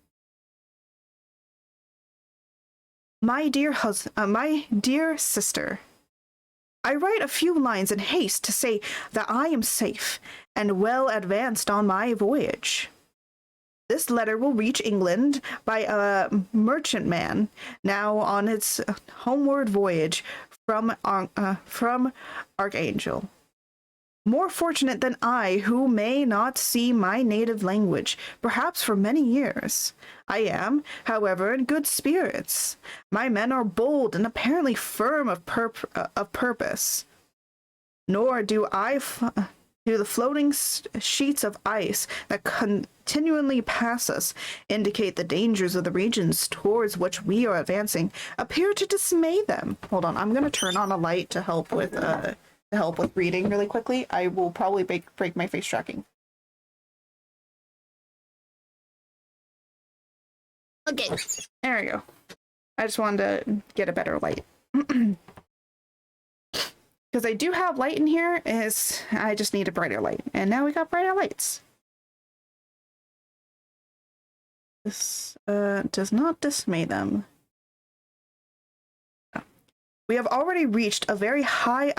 Speaker 1: My dear sister, I write a few lines in haste to say that I am safe and well advanced on my voyage. This letter will reach England by a merchantman now on its homeward voyage from Archangel. More fortunate than I, who may not see my native language, perhaps for many years. I am, however, in good spirits. My men are bold and apparently firm of purpose. Nor do I to the floating sheets of ice that continually pass us indicate the dangers of the regions towards which we are advancing appear to dismay them. Hold on, I'm going to turn on a light to help with reading really quickly. I will probably break my face tracking. Okay, there we go. I just wanted to get a better light. Because I do have light in here, I just need a brighter light. And now we got brighter lights. This does not dismay them. We have already reached a very high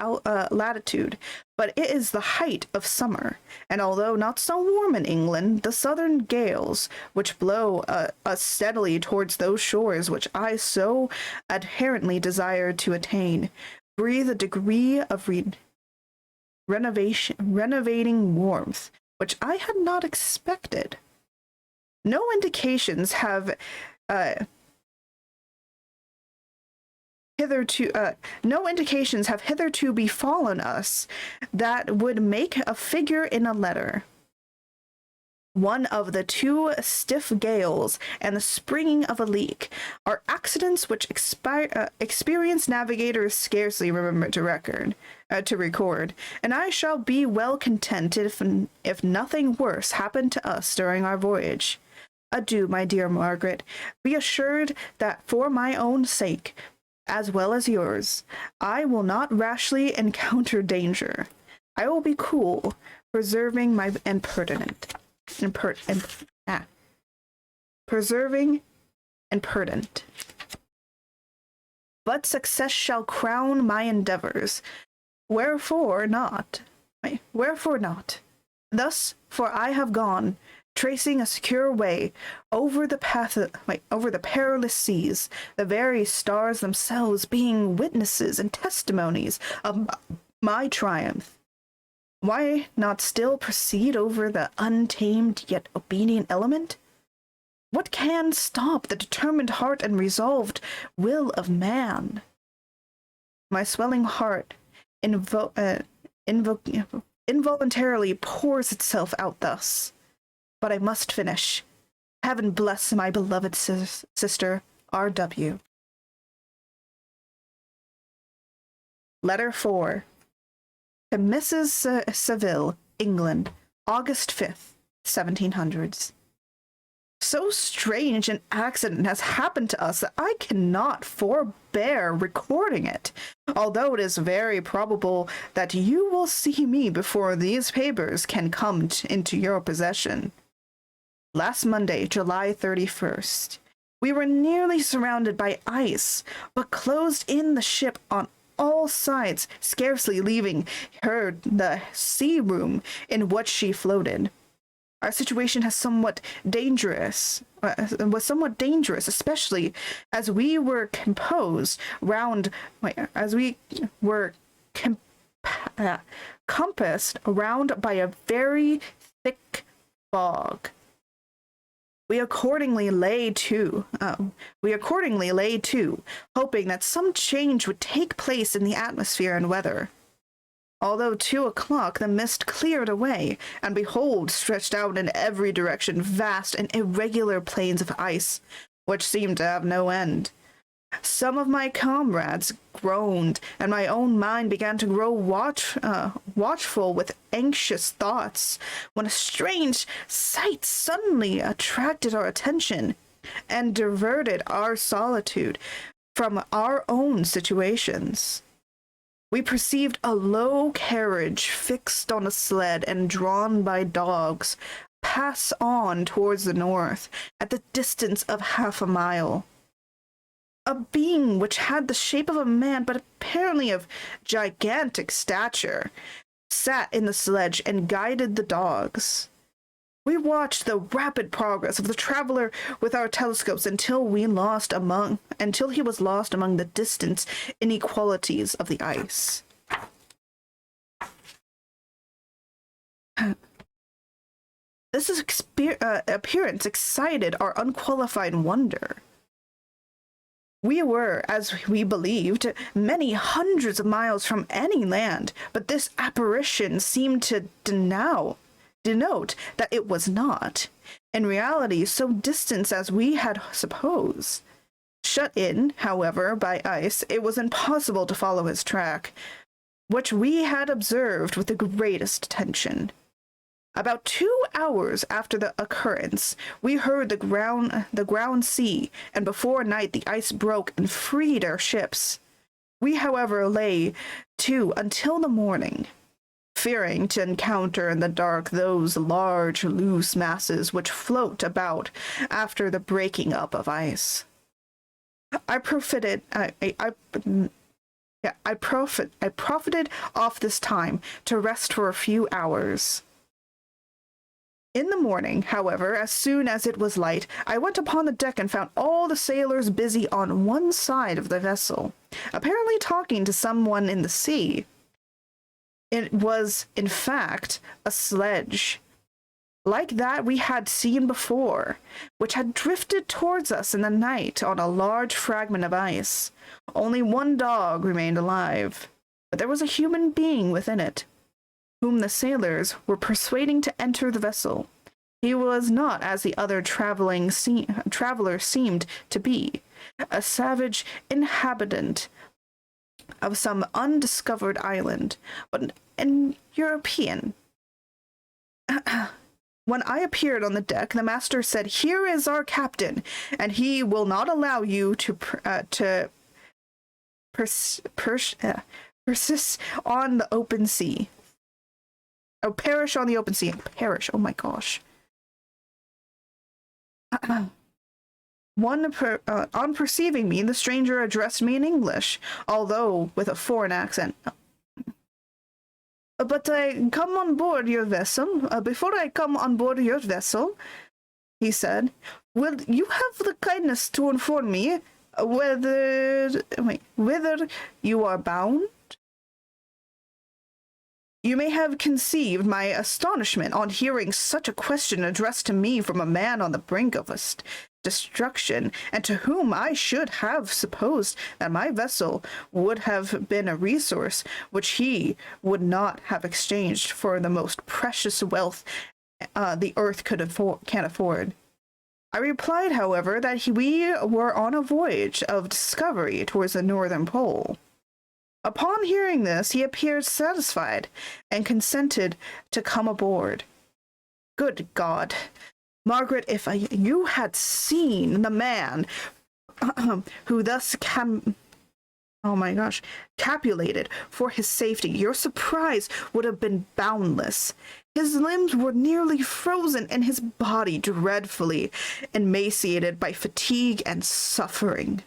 Speaker 1: latitude, but it is the height of summer, and although not so warm in England, the southern gales, which blow us steadily towards those shores which I so adherently desire to attain, breathe a degree of renovating warmth, which I had not expected. No indications have hitherto befallen us that would make a figure in a letter. One of the two stiff gales and the springing of a leak are accidents which experienced navigators scarcely remember to record, and I shall be well content if nothing worse happened to us during our voyage. Adieu, my dear Margaret. Be assured that for my own sake, as well as yours, I will not rashly encounter danger. I will be cool, preserving and prudent. Preserving and prudent. But success shall crown my endeavors. Wherefore not? Thus, for I have gone, tracing a secure way over the perilous seas, the very stars themselves being witnesses and testimonies of my triumph. Why not still proceed over the untamed yet obedient element? What can stop the determined heart and resolved will of man? My swelling heart involuntarily pours itself out thus. But I must finish. Heaven bless my beloved sister, R.W. Letter 4. To Mrs. Saville, England, August 5th, 1700s. So strange an accident has happened to us that I cannot forbear recording it, although it is very probable that you will see me before these papers can come into your possession. Last Monday, July 31st, we were nearly surrounded by ice, but closed in the ship on all sides, scarcely leaving her the sea room in which she floated. Our situation was somewhat dangerous, especially as we were compassed around by a very thick fog. We accordingly lay to, hoping that some change would take place in the atmosphere and weather. Although 2 o'clock, the mist cleared away, and behold, stretched out in every direction vast and irregular plains of ice, which seemed to have no end. Some of my comrades groaned, and my own mind began to grow watchful with anxious thoughts, when a strange sight suddenly attracted our attention, and diverted our solitude from our own situations. We perceived a low carriage fixed on a sled and drawn by dogs pass on towards the north at the distance of half a mile. A being which had the shape of a man, but apparently of gigantic stature, sat in the sledge and guided the dogs. We watched the rapid progress of the traveler with our telescopes until he was lost among the distant inequalities of the ice. This appearance excited our unqualified wonder. We were, as we believed, many hundreds of miles from any land, but this apparition seemed to denote that it was not, in reality, so distant as we had supposed. Shut in, however, by ice, it was impossible to follow his track, which we had observed with the greatest attention. About 2 hours after the occurrence, we heard the ground sea, and before night the ice broke and freed our ships. We, however, lay to until the morning, fearing to encounter in the dark those large, loose masses which float about after the breaking up of ice. I profited off this time to rest for a few hours. In the morning, however, as soon as it was light, I went upon the deck and found all the sailors busy on one side of the vessel, apparently talking to someone in the sea. It was, in fact, a sledge, like that we had seen before, which had drifted towards us in the night on a large fragment of ice. Only one dog remained alive, but there was a human being within it, whom the sailors were persuading to enter the vessel. He was not, as the other travelers seemed to be, a savage inhabitant of some undiscovered island, but an European. When I appeared on the deck, the master said, "Here is our captain, and he will not allow you to persist on the open sea." Oh, perish on the open sea. Perish. Oh my gosh. On perceiving me, the stranger addressed me in English, although with a foreign accent. "But I come on board your vessel. Before I come on board your vessel," he said, "will you have the kindness to inform me whither you are bound?" You may have conceived my astonishment on hearing such a question addressed to me from a man on the brink of destruction, and to whom I should have supposed that my vessel would have been a resource which he would not have exchanged for the most precious wealth the earth can afford. I replied, however, that we were on a voyage of discovery towards the northern pole. Upon hearing this, he appeared satisfied and consented to come aboard. Good God, Margaret, if you had seen the man who thus capulated for his safety, your surprise would have been boundless. His limbs were nearly frozen and his body dreadfully emaciated by fatigue and suffering.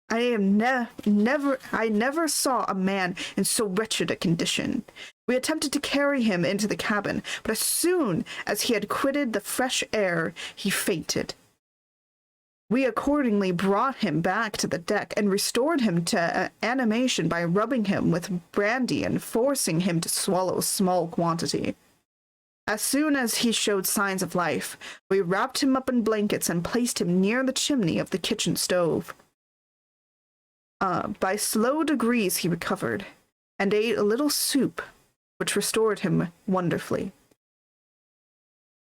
Speaker 1: I never saw a man in so wretched a condition. We attempted to carry him into the cabin, but as soon as he had quitted the fresh air, he fainted. We accordingly brought him back to the deck and restored him to animation by rubbing him with brandy and forcing him to swallow a small quantity. As soon as he showed signs of life, we wrapped him up in blankets and placed him near the chimney of the kitchen stove. By slow degrees he recovered, and ate a little soup, which restored him wonderfully.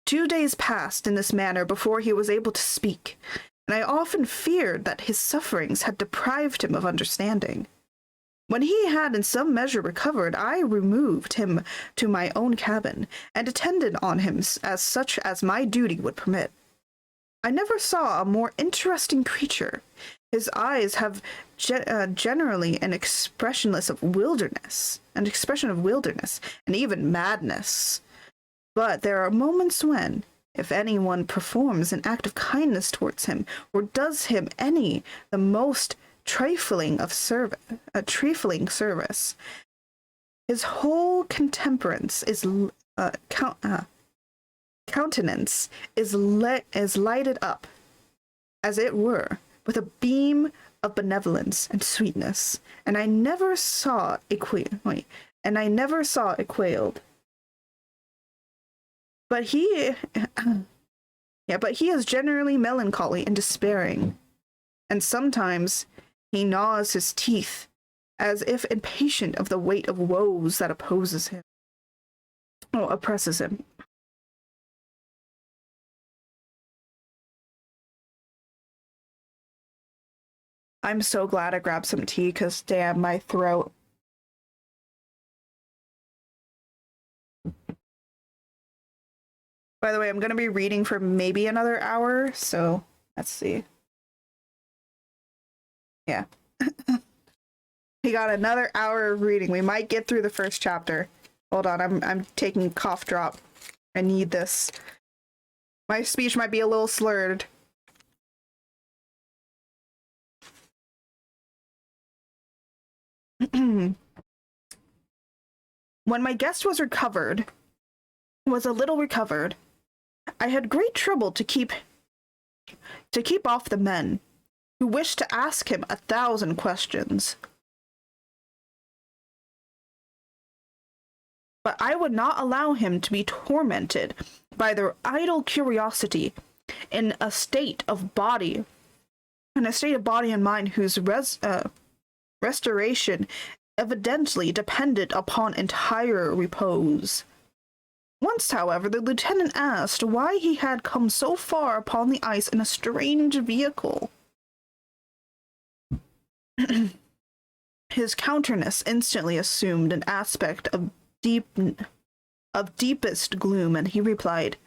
Speaker 1: 2 days passed in this manner before he was able to speak, and I often feared that his sufferings had deprived him of understanding. When he had in some measure recovered, I removed him to my own cabin, and attended on him as such as my duty would permit. I never saw a more interesting creature. His eyes have generally an expression of wilderness, and even madness. But there are moments when, if anyone performs an act of kindness towards him, or does him the most trifling service, his whole countenance is lighted up, as it were, with a beam of benevolence and sweetness, and I never saw it quailed. But he is generally melancholy and despairing. and sometimes he gnaws his teeth, as if impatient of the weight of woes that oppresses him. I'm so glad I grabbed some tea, because damn, my throat. By the way, I'm going to be reading for maybe another hour, so let's see. Yeah. He got another hour of reading. We might get through the first chapter. Hold on, I'm taking a cough drop. I need this. My speech might be a little slurred. When my guest was a little recovered, I had great trouble to keep off the men who wished to ask him 1,000 questions. But I would not allow him to be tormented by their idle curiosity in a state of body and mind whose restoration evidently depended upon entire repose. Once, however, the lieutenant asked why he had come so far upon the ice in a strange vehicle. His countenance instantly assumed an aspect of deepest gloom, and he replied,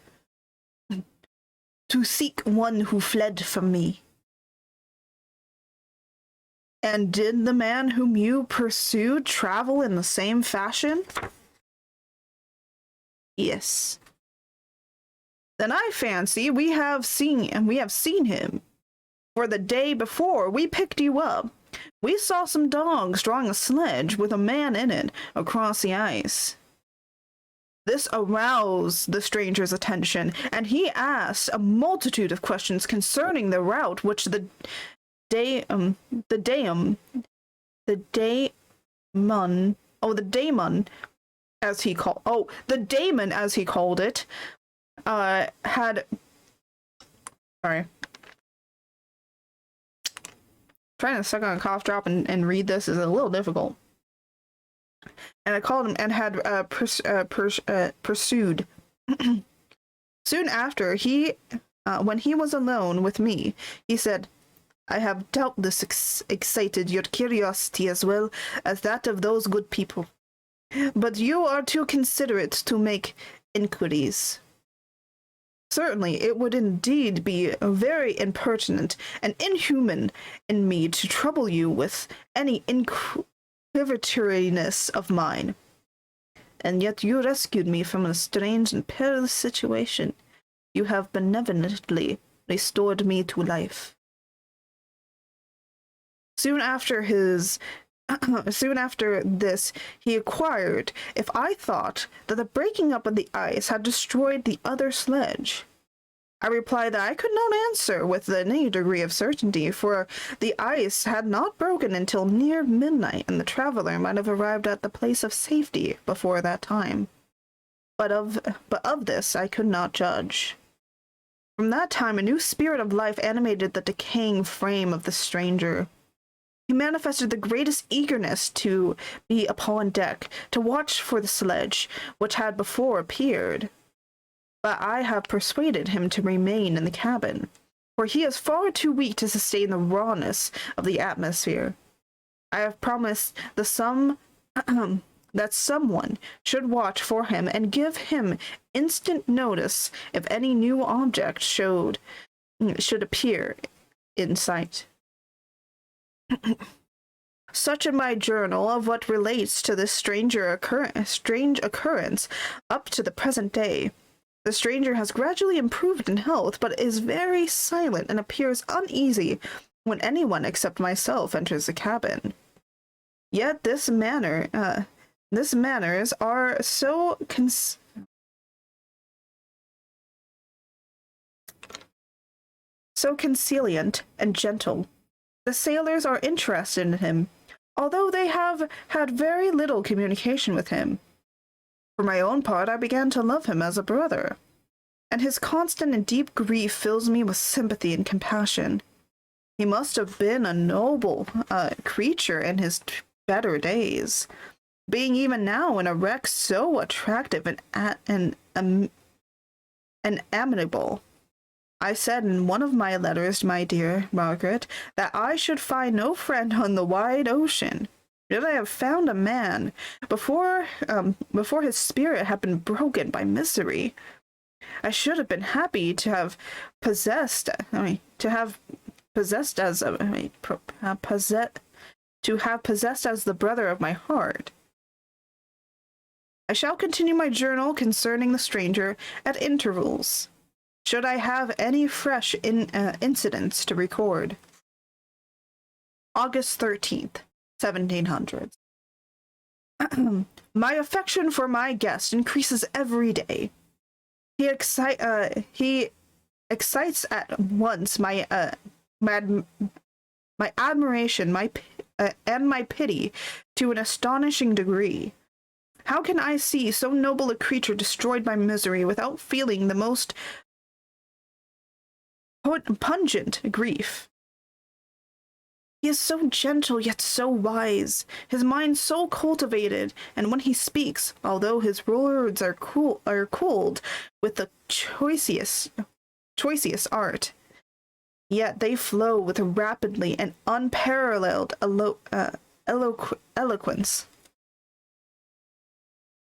Speaker 1: "To seek one who fled from me." "And did the man whom you pursued travel in the same fashion?" "Yes." "Then I fancy we have seen him. For the day before we picked you up, we saw some dogs drawing a sledge with a man in it across the ice." This aroused the stranger's attention, and he asked a multitude of questions concerning the route which the daemon, as he called it, had. Sorry. Trying to suck on a cough drop and read this is a little difficult. And I called him and had pursued. Soon after, when he was alone with me, he said, "I have doubtless excited your curiosity as well as that of those good people, but you are too considerate to make inquiries. Certainly, it would indeed be very impertinent and inhuman in me to trouble you with any inquisitoriness of mine. And yet you rescued me from a strange and perilous situation. You have benevolently restored me to life." Soon after this, he inquired if I thought that the breaking up of the ice had destroyed the other sledge. I replied that I could not answer with any degree of certainty, for the ice had not broken until near midnight, and the traveler might have arrived at the place of safety before that time. But of this I could not judge. From that time a new spirit of life animated the decaying frame of the stranger. He manifested the greatest eagerness to be upon deck, to watch for the sledge, which had before appeared. But I have persuaded him to remain in the cabin, for he is far too weak to sustain the rawness of the atmosphere. I have promised that someone should watch for him and give him instant notice if any new object should appear in sight. Such in my journal of what relates to this strange occurrence up to the present day. The stranger has gradually improved in health, but is very silent and appears uneasy when anyone except myself enters the cabin. Yet his manners are so conciliant and gentle. The sailors are interested in him, although they have had very little communication with him. For my own part, I began to love him as a brother, and his constant and deep grief fills me with sympathy and compassion. He must have been a noble creature in his better days, being even now in a wreck so attractive and amiable. I said in one of my letters, my dear Margaret, that I should find no friend on the wide ocean. Yet I have found a man before his spirit had been broken by misery. I should have been happy to have possessed. Possessed as to have possessed as the brother of my heart. I shall continue my journal concerning the stranger at intervals, should I have any fresh incidents to record. August 13th, 1700s. My affection for my guest increases every day. He excites at once my admiration, and my pity to an astonishing degree. How can I see so noble a creature destroyed by misery without feeling the most pungent grief? He is so gentle yet so wise, his mind so cultivated, and when he speaks, although his words are cooled with the choicest art, yet they flow with rapidly and unparalleled eloquence.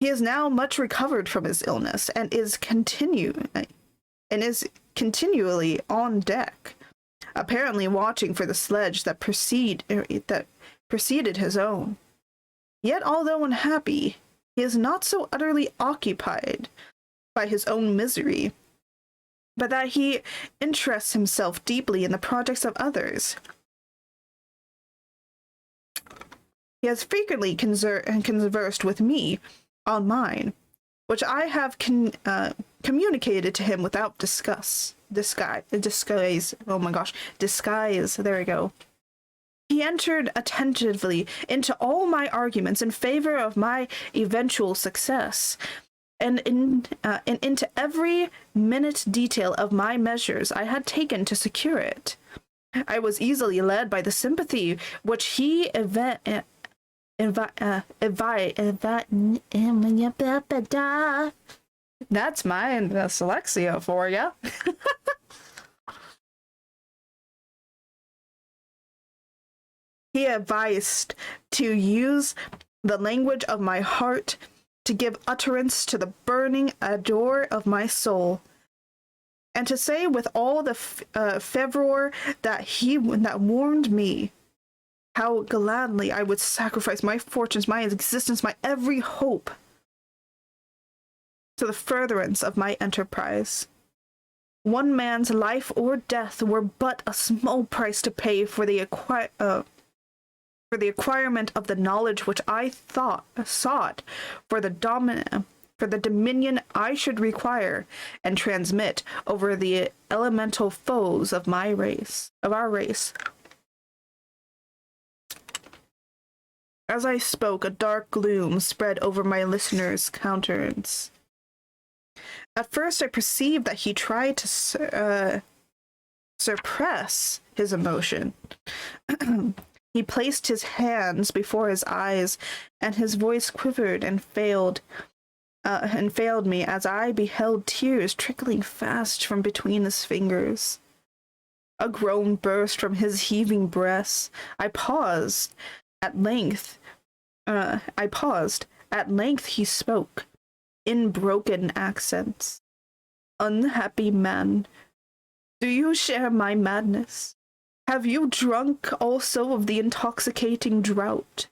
Speaker 1: He is now much recovered from his illness and is continually on deck, apparently watching for the sledge that preceded his own. Yet, although unhappy, he is not so utterly occupied by his own misery, but that he interests himself deeply in the projects of others. He has frequently conversed with me on mine, which I have communicated to him without disguise. Oh my gosh, disguise. There we go. He entered attentively into all my arguments in favor of my eventual success, and into every minute detail of my measures I had taken to secure it. I was easily led by the sympathy which he That's my dyslexia for you. He advised to use the language of my heart to give utterance to the burning ardor of my soul, and to say with all the fervor that warned me how gladly I would sacrifice my fortunes, my existence, my every hope to the furtherance of my enterprise. One man's life or death were but a small price to pay for the acquirement of the knowledge which I sought for the dominion I should require and transmit over the elemental foes of our race. As I spoke, a dark gloom spread over my listener's countenance. At first I perceived that he tried to suppress his emotion. He placed his hands before his eyes, and his voice quivered and failed me as I beheld tears trickling fast from between his fingers. A groan burst from his heaving breast. I paused. At length he spoke, in broken accents. Unhappy man, do you share my madness? Have you drunk also of the intoxicating draught?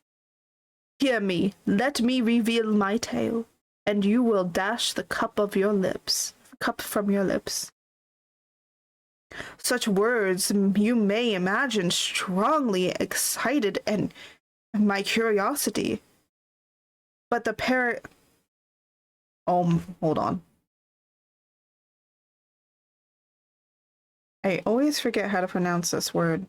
Speaker 1: Hear me, let me reveal my tale, and you will dash the cup from your lips. Such words, you may imagine, strongly excited my curiosity. But the hold on. I always forget how to pronounce this word.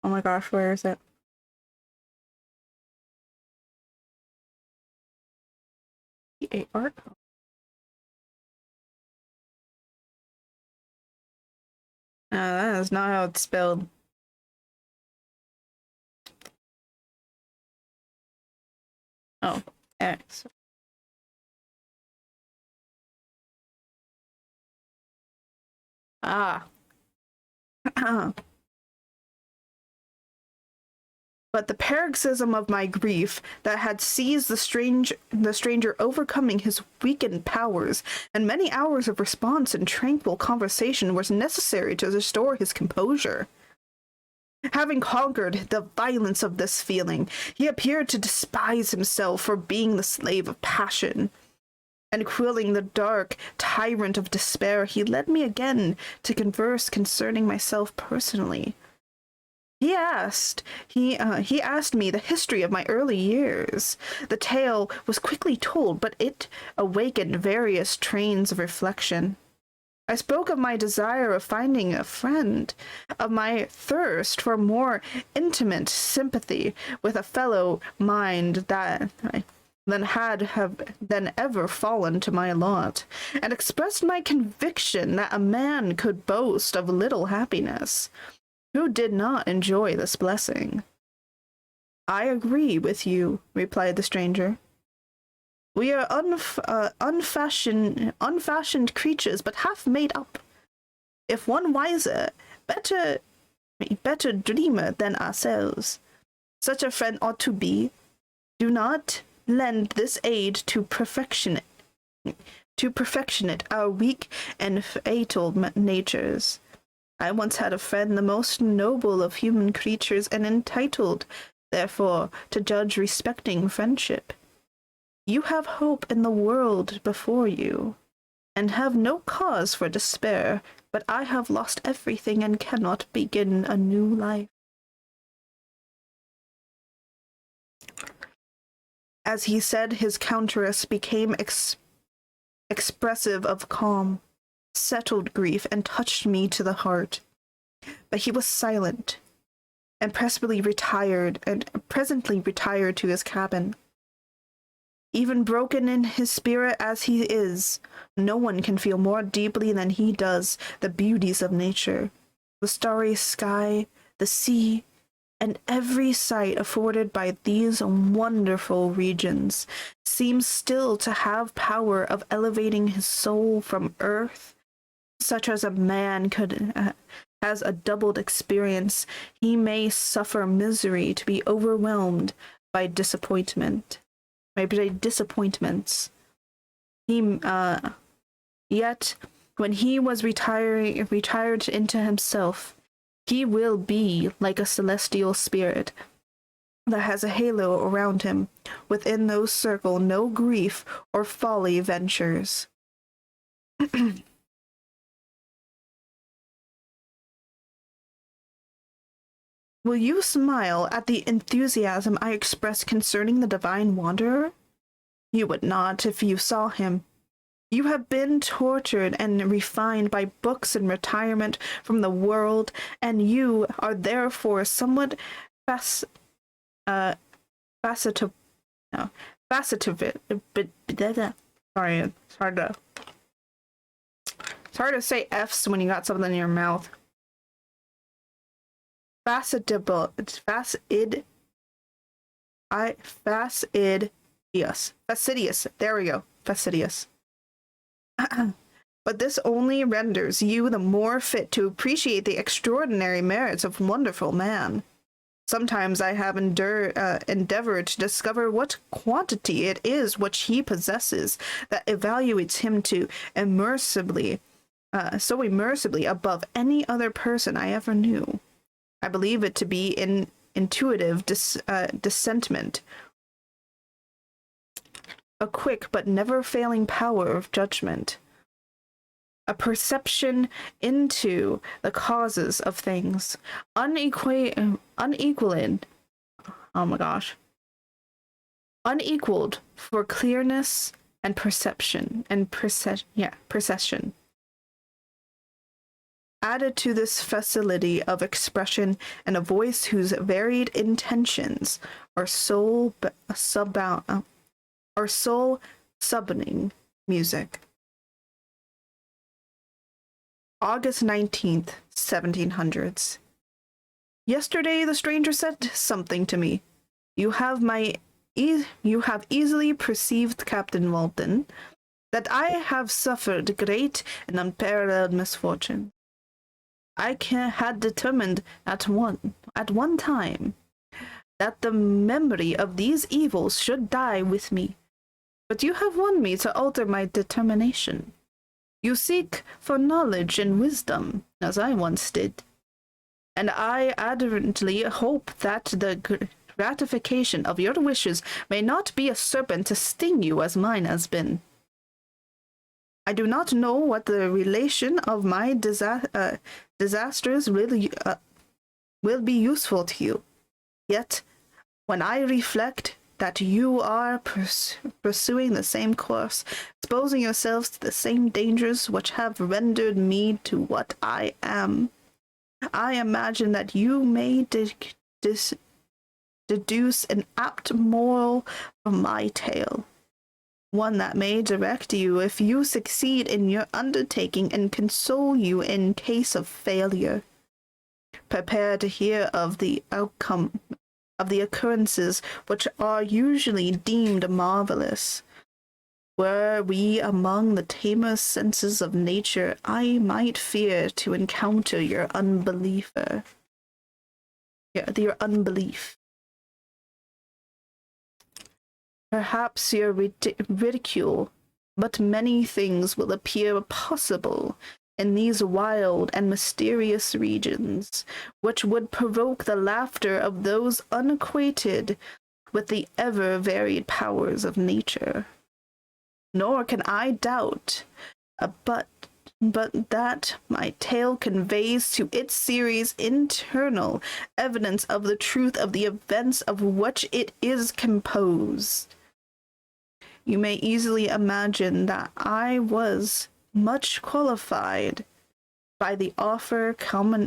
Speaker 1: Oh my gosh, where is it? P-A-R? That is not how it's spelled. Oh, X. Ah. But the paroxysm of my grief that had seized the stranger overcoming his weakened powers, and many hours of response and tranquil conversation was necessary to restore his composure. Having conquered the violence of this feeling, he appeared to despise himself for being the slave of passion. And quelling the dark tyrant of despair, he led me again to converse concerning myself personally. He asked me the history of my early years. The tale was quickly told, but it awakened various trains of reflection. I spoke of my desire of finding a friend, of my thirst for more intimate sympathy with a fellow mind than ever fallen to my lot, and expressed my conviction that a man could boast of little happiness who did not enjoy this blessing. I agree with you, replied the stranger. We are unfashioned creatures, but half made up. If one wiser, better dreamer than ourselves, such a friend ought to be. Do not lend this aid to perfectionate our weak and fatal natures. I once had a friend, the most noble of human creatures, and entitled, therefore, to judge respecting friendship. You have hope in the world before you, and have no cause for despair, but I have lost everything and cannot begin a new life. As he said, his countenance became expressive of calm, settled grief, and touched me to the heart. But he was silent, and presently retired to his cabin. Even broken in his spirit as he is, no one can feel more deeply than he does the beauties of nature, the starry sky, the sea, and every sight afforded by these wonderful regions seems still to have power of elevating his soul from earth, such as a man has a doubled experience. He may suffer misery to be overwhelmed by disappointments. Yet when he was retired into himself, he will be like a celestial spirit that has a halo around him. Within those circle no grief or folly ventures. Will you smile at the enthusiasm I express concerning the divine wanderer? You would not if you saw him. You have been tortured and refined by books and retirement from the world, and you are therefore somewhat facetive. Sorry, it's hard to say F's when you got something in your mouth. Fastidious. There we go. Fastidious. But this only renders you the more fit to appreciate the extraordinary merits of wonderful man. Sometimes I have endeavored to discover what quantity it is which he possesses that evaluates him so immersively above any other person I ever knew. I believe it to be an intuitive dissentiment, a quick but never failing power of judgment, a perception into the causes of things, unequaled for clearness and perception and procession. Added to this facility of expression and a voice whose varied intentions are soul subbounding music. August 19th, 1700s. Yesterday the stranger said something to me. You have easily perceived, Captain Walton, that I have suffered great and unparalleled misfortune. I had determined at one time that the memory of these evils should die with me. But you have won me to alter my determination. You seek for knowledge and wisdom, as I once did. And I ardently hope that the gratification of your wishes may not be a serpent to sting you as mine has been. I do not know what the relation of my disasters will be useful to you. Yet, when I reflect that you are pursuing the same course, exposing yourselves to the same dangers which have rendered me to what I am, I imagine that you may deduce an apt moral from my tale, one that may direct you if you succeed in your undertaking and console you in case of failure. Prepare to hear of the outcome of the occurrences which are usually deemed marvelous. Were we among the tamer senses of nature, I might fear to encounter your unbelief. Perhaps your ridicule, but many things will appear possible in these wild and mysterious regions, which would provoke the laughter of those unacquainted with the ever-varied powers of nature. Nor can I doubt, but that my tale conveys to its series internal evidence of the truth of the events of which it is composed. You may easily imagine that I was much qualified by the offer communication,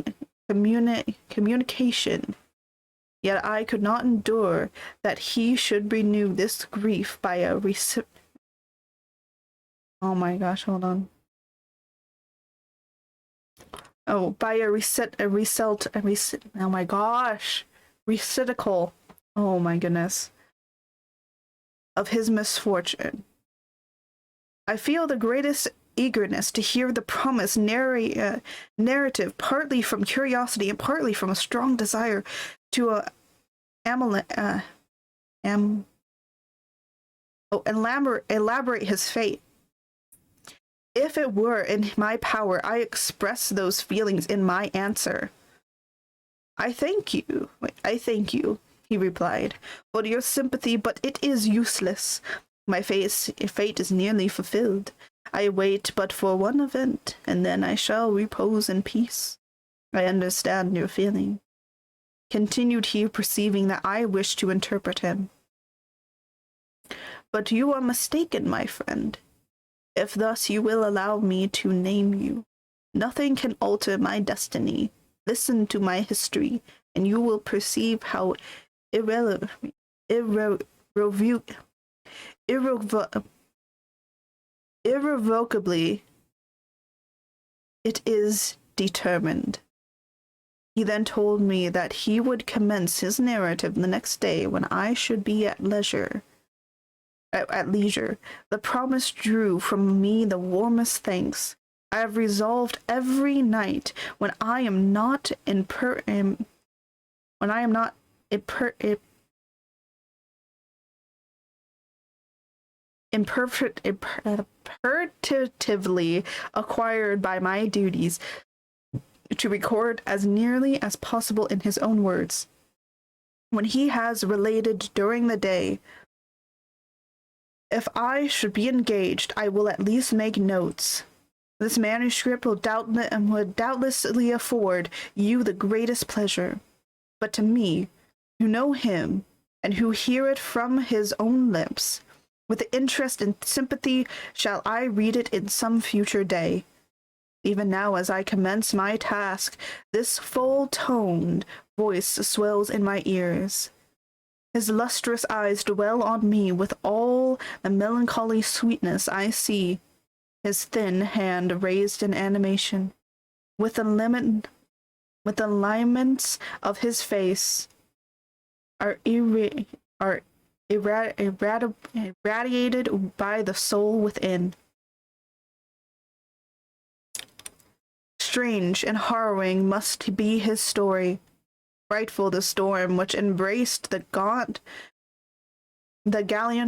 Speaker 1: yet I could not endure that he should renew this grief by a oh my gosh, hold on. Oh, by a oh my gosh, recital. Oh my goodness. Of his misfortune. I feel the greatest eagerness to hear the promised narrative, partly from curiosity and partly from a strong desire to elaborate his fate. If it were in my power, I express those feelings in my answer. I thank you, he replied, for your sympathy, but it is useless. My fate is nearly fulfilled. I wait but for one event, and then I shall repose in peace. I understand your feeling, continued he, perceiving that I wished to interpret him. But you are mistaken, my friend. If thus you will allow me to name you, nothing can alter my destiny. Listen to my history, and you will perceive how irrevocably it is determined. He then told me that he would commence his narrative the next day when I should be at leisure. The promise drew from me the warmest thanks. I have resolved every night when I am not impertinently acquired by my duties, to record as nearly as possible in his own words, when he has related during the day. If I should be engaged, I will at least make notes. This manuscript would doubtlessly afford you the greatest pleasure. But to me, who know him, and who hear it from his own lips, with interest and sympathy shall I read it in some future day. Even now, as I commence my task, this full-toned voice swells in my ears. His lustrous eyes dwell on me with all the melancholy sweetness I see. His thin hand raised in animation. with the limit, with the lineaments of his face are irradiated by the soul within. Strange and harrowing must be his story. Frightful the storm which embraced the gallant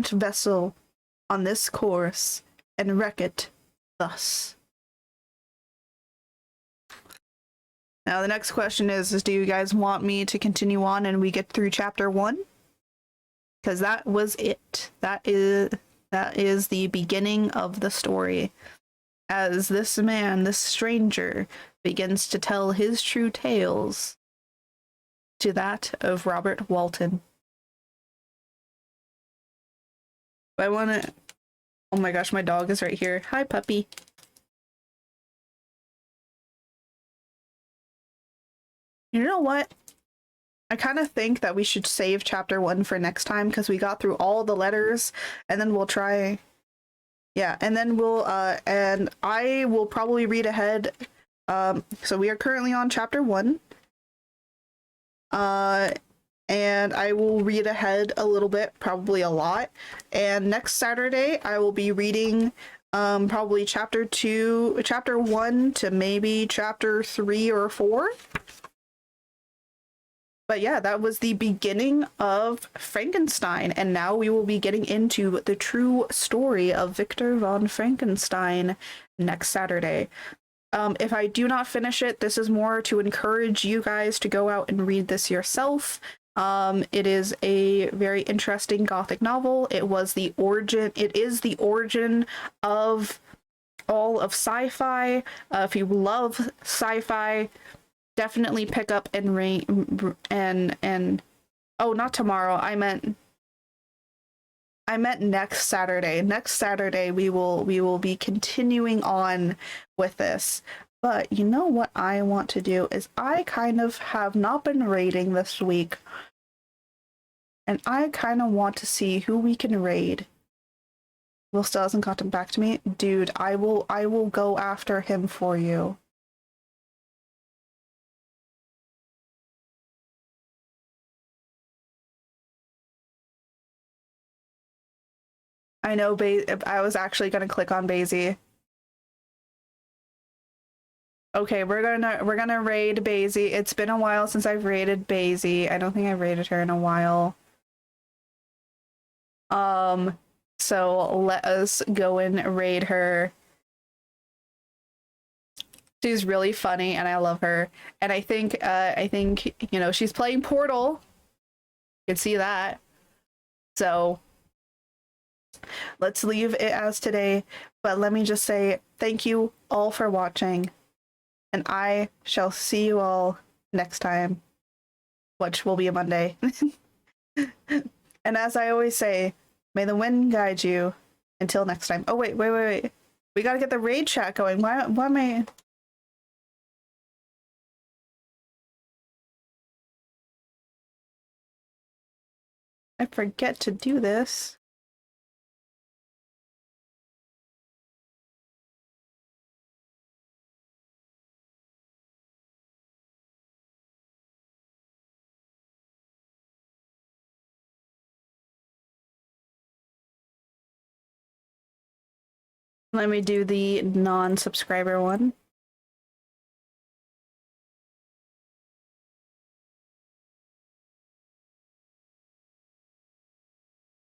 Speaker 1: vessel on this course, and wreck it thus. Now the next question is do you guys want me to continue on and we get through chapter 1? Because that was it. That is the beginning of the story. As this man, this stranger, begins to tell his true tales to that of Robert Walton. I want to... Oh my gosh, my dog is right here. Hi, puppy. You know what? I kind of think that we should save chapter 1 for next time because we got through all the letters, and then we'll try... Yeah, and then we'll, and I will probably read ahead. So we are currently on chapter 1. And I will read ahead a little bit, probably a lot. And next Saturday, I will be reading probably chapter 1 to maybe chapter 3 or 4. But yeah, that was the beginning of Frankenstein, and now we will be getting into the true story of Victor von Frankenstein next Saturday. If I do not finish it, this is more to encourage you guys to go out and read this yourself. It is a very interesting Gothic novel. It is the origin of all of sci-fi. If you love sci-fi, definitely pick up and oh, not tomorrow. I meant next Saturday. Next Saturday we will be continuing on with this. But you know what I want to do is I kind of have not been raiding this week. And I kind of want to see who we can raid. Will still hasn't gotten back to me. Dude, I will go after him for you. I know I was actually gonna click on Basie. Okay, we're gonna raid Basie. It's been a while since I've raided Basie. I don't think I've raided her in a while. So let us go and raid her. She's really funny and I love her. And I think you know, she's playing Portal. You can see that. So let's leave it as today, but let me just say thank you all for watching, and I shall see you all next time, which will be a Monday. And as I always say, may the wind guide you until next time. Oh, wait. We gotta get the raid chat going. Why am I... I forget to do this. Let me do the non-subscriber one.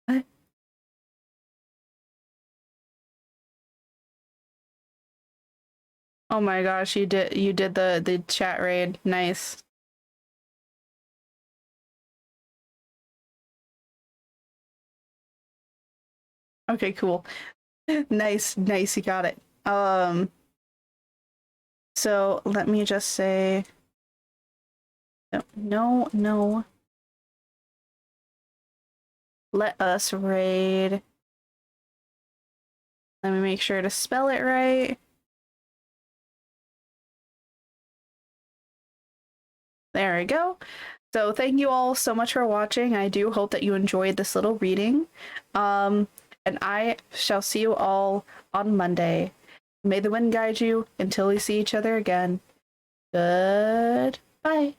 Speaker 1: What? Oh my gosh, you did the chat raid. Nice. Okay, cool. Nice, you got it. So let me just say no. Let us raid. Let me make sure to spell it right. There we go. So thank you all so much for watching. I do hope that you enjoyed this little reading. And I shall see you all on Monday. May the wind guide you until we see each other again. Goodbye.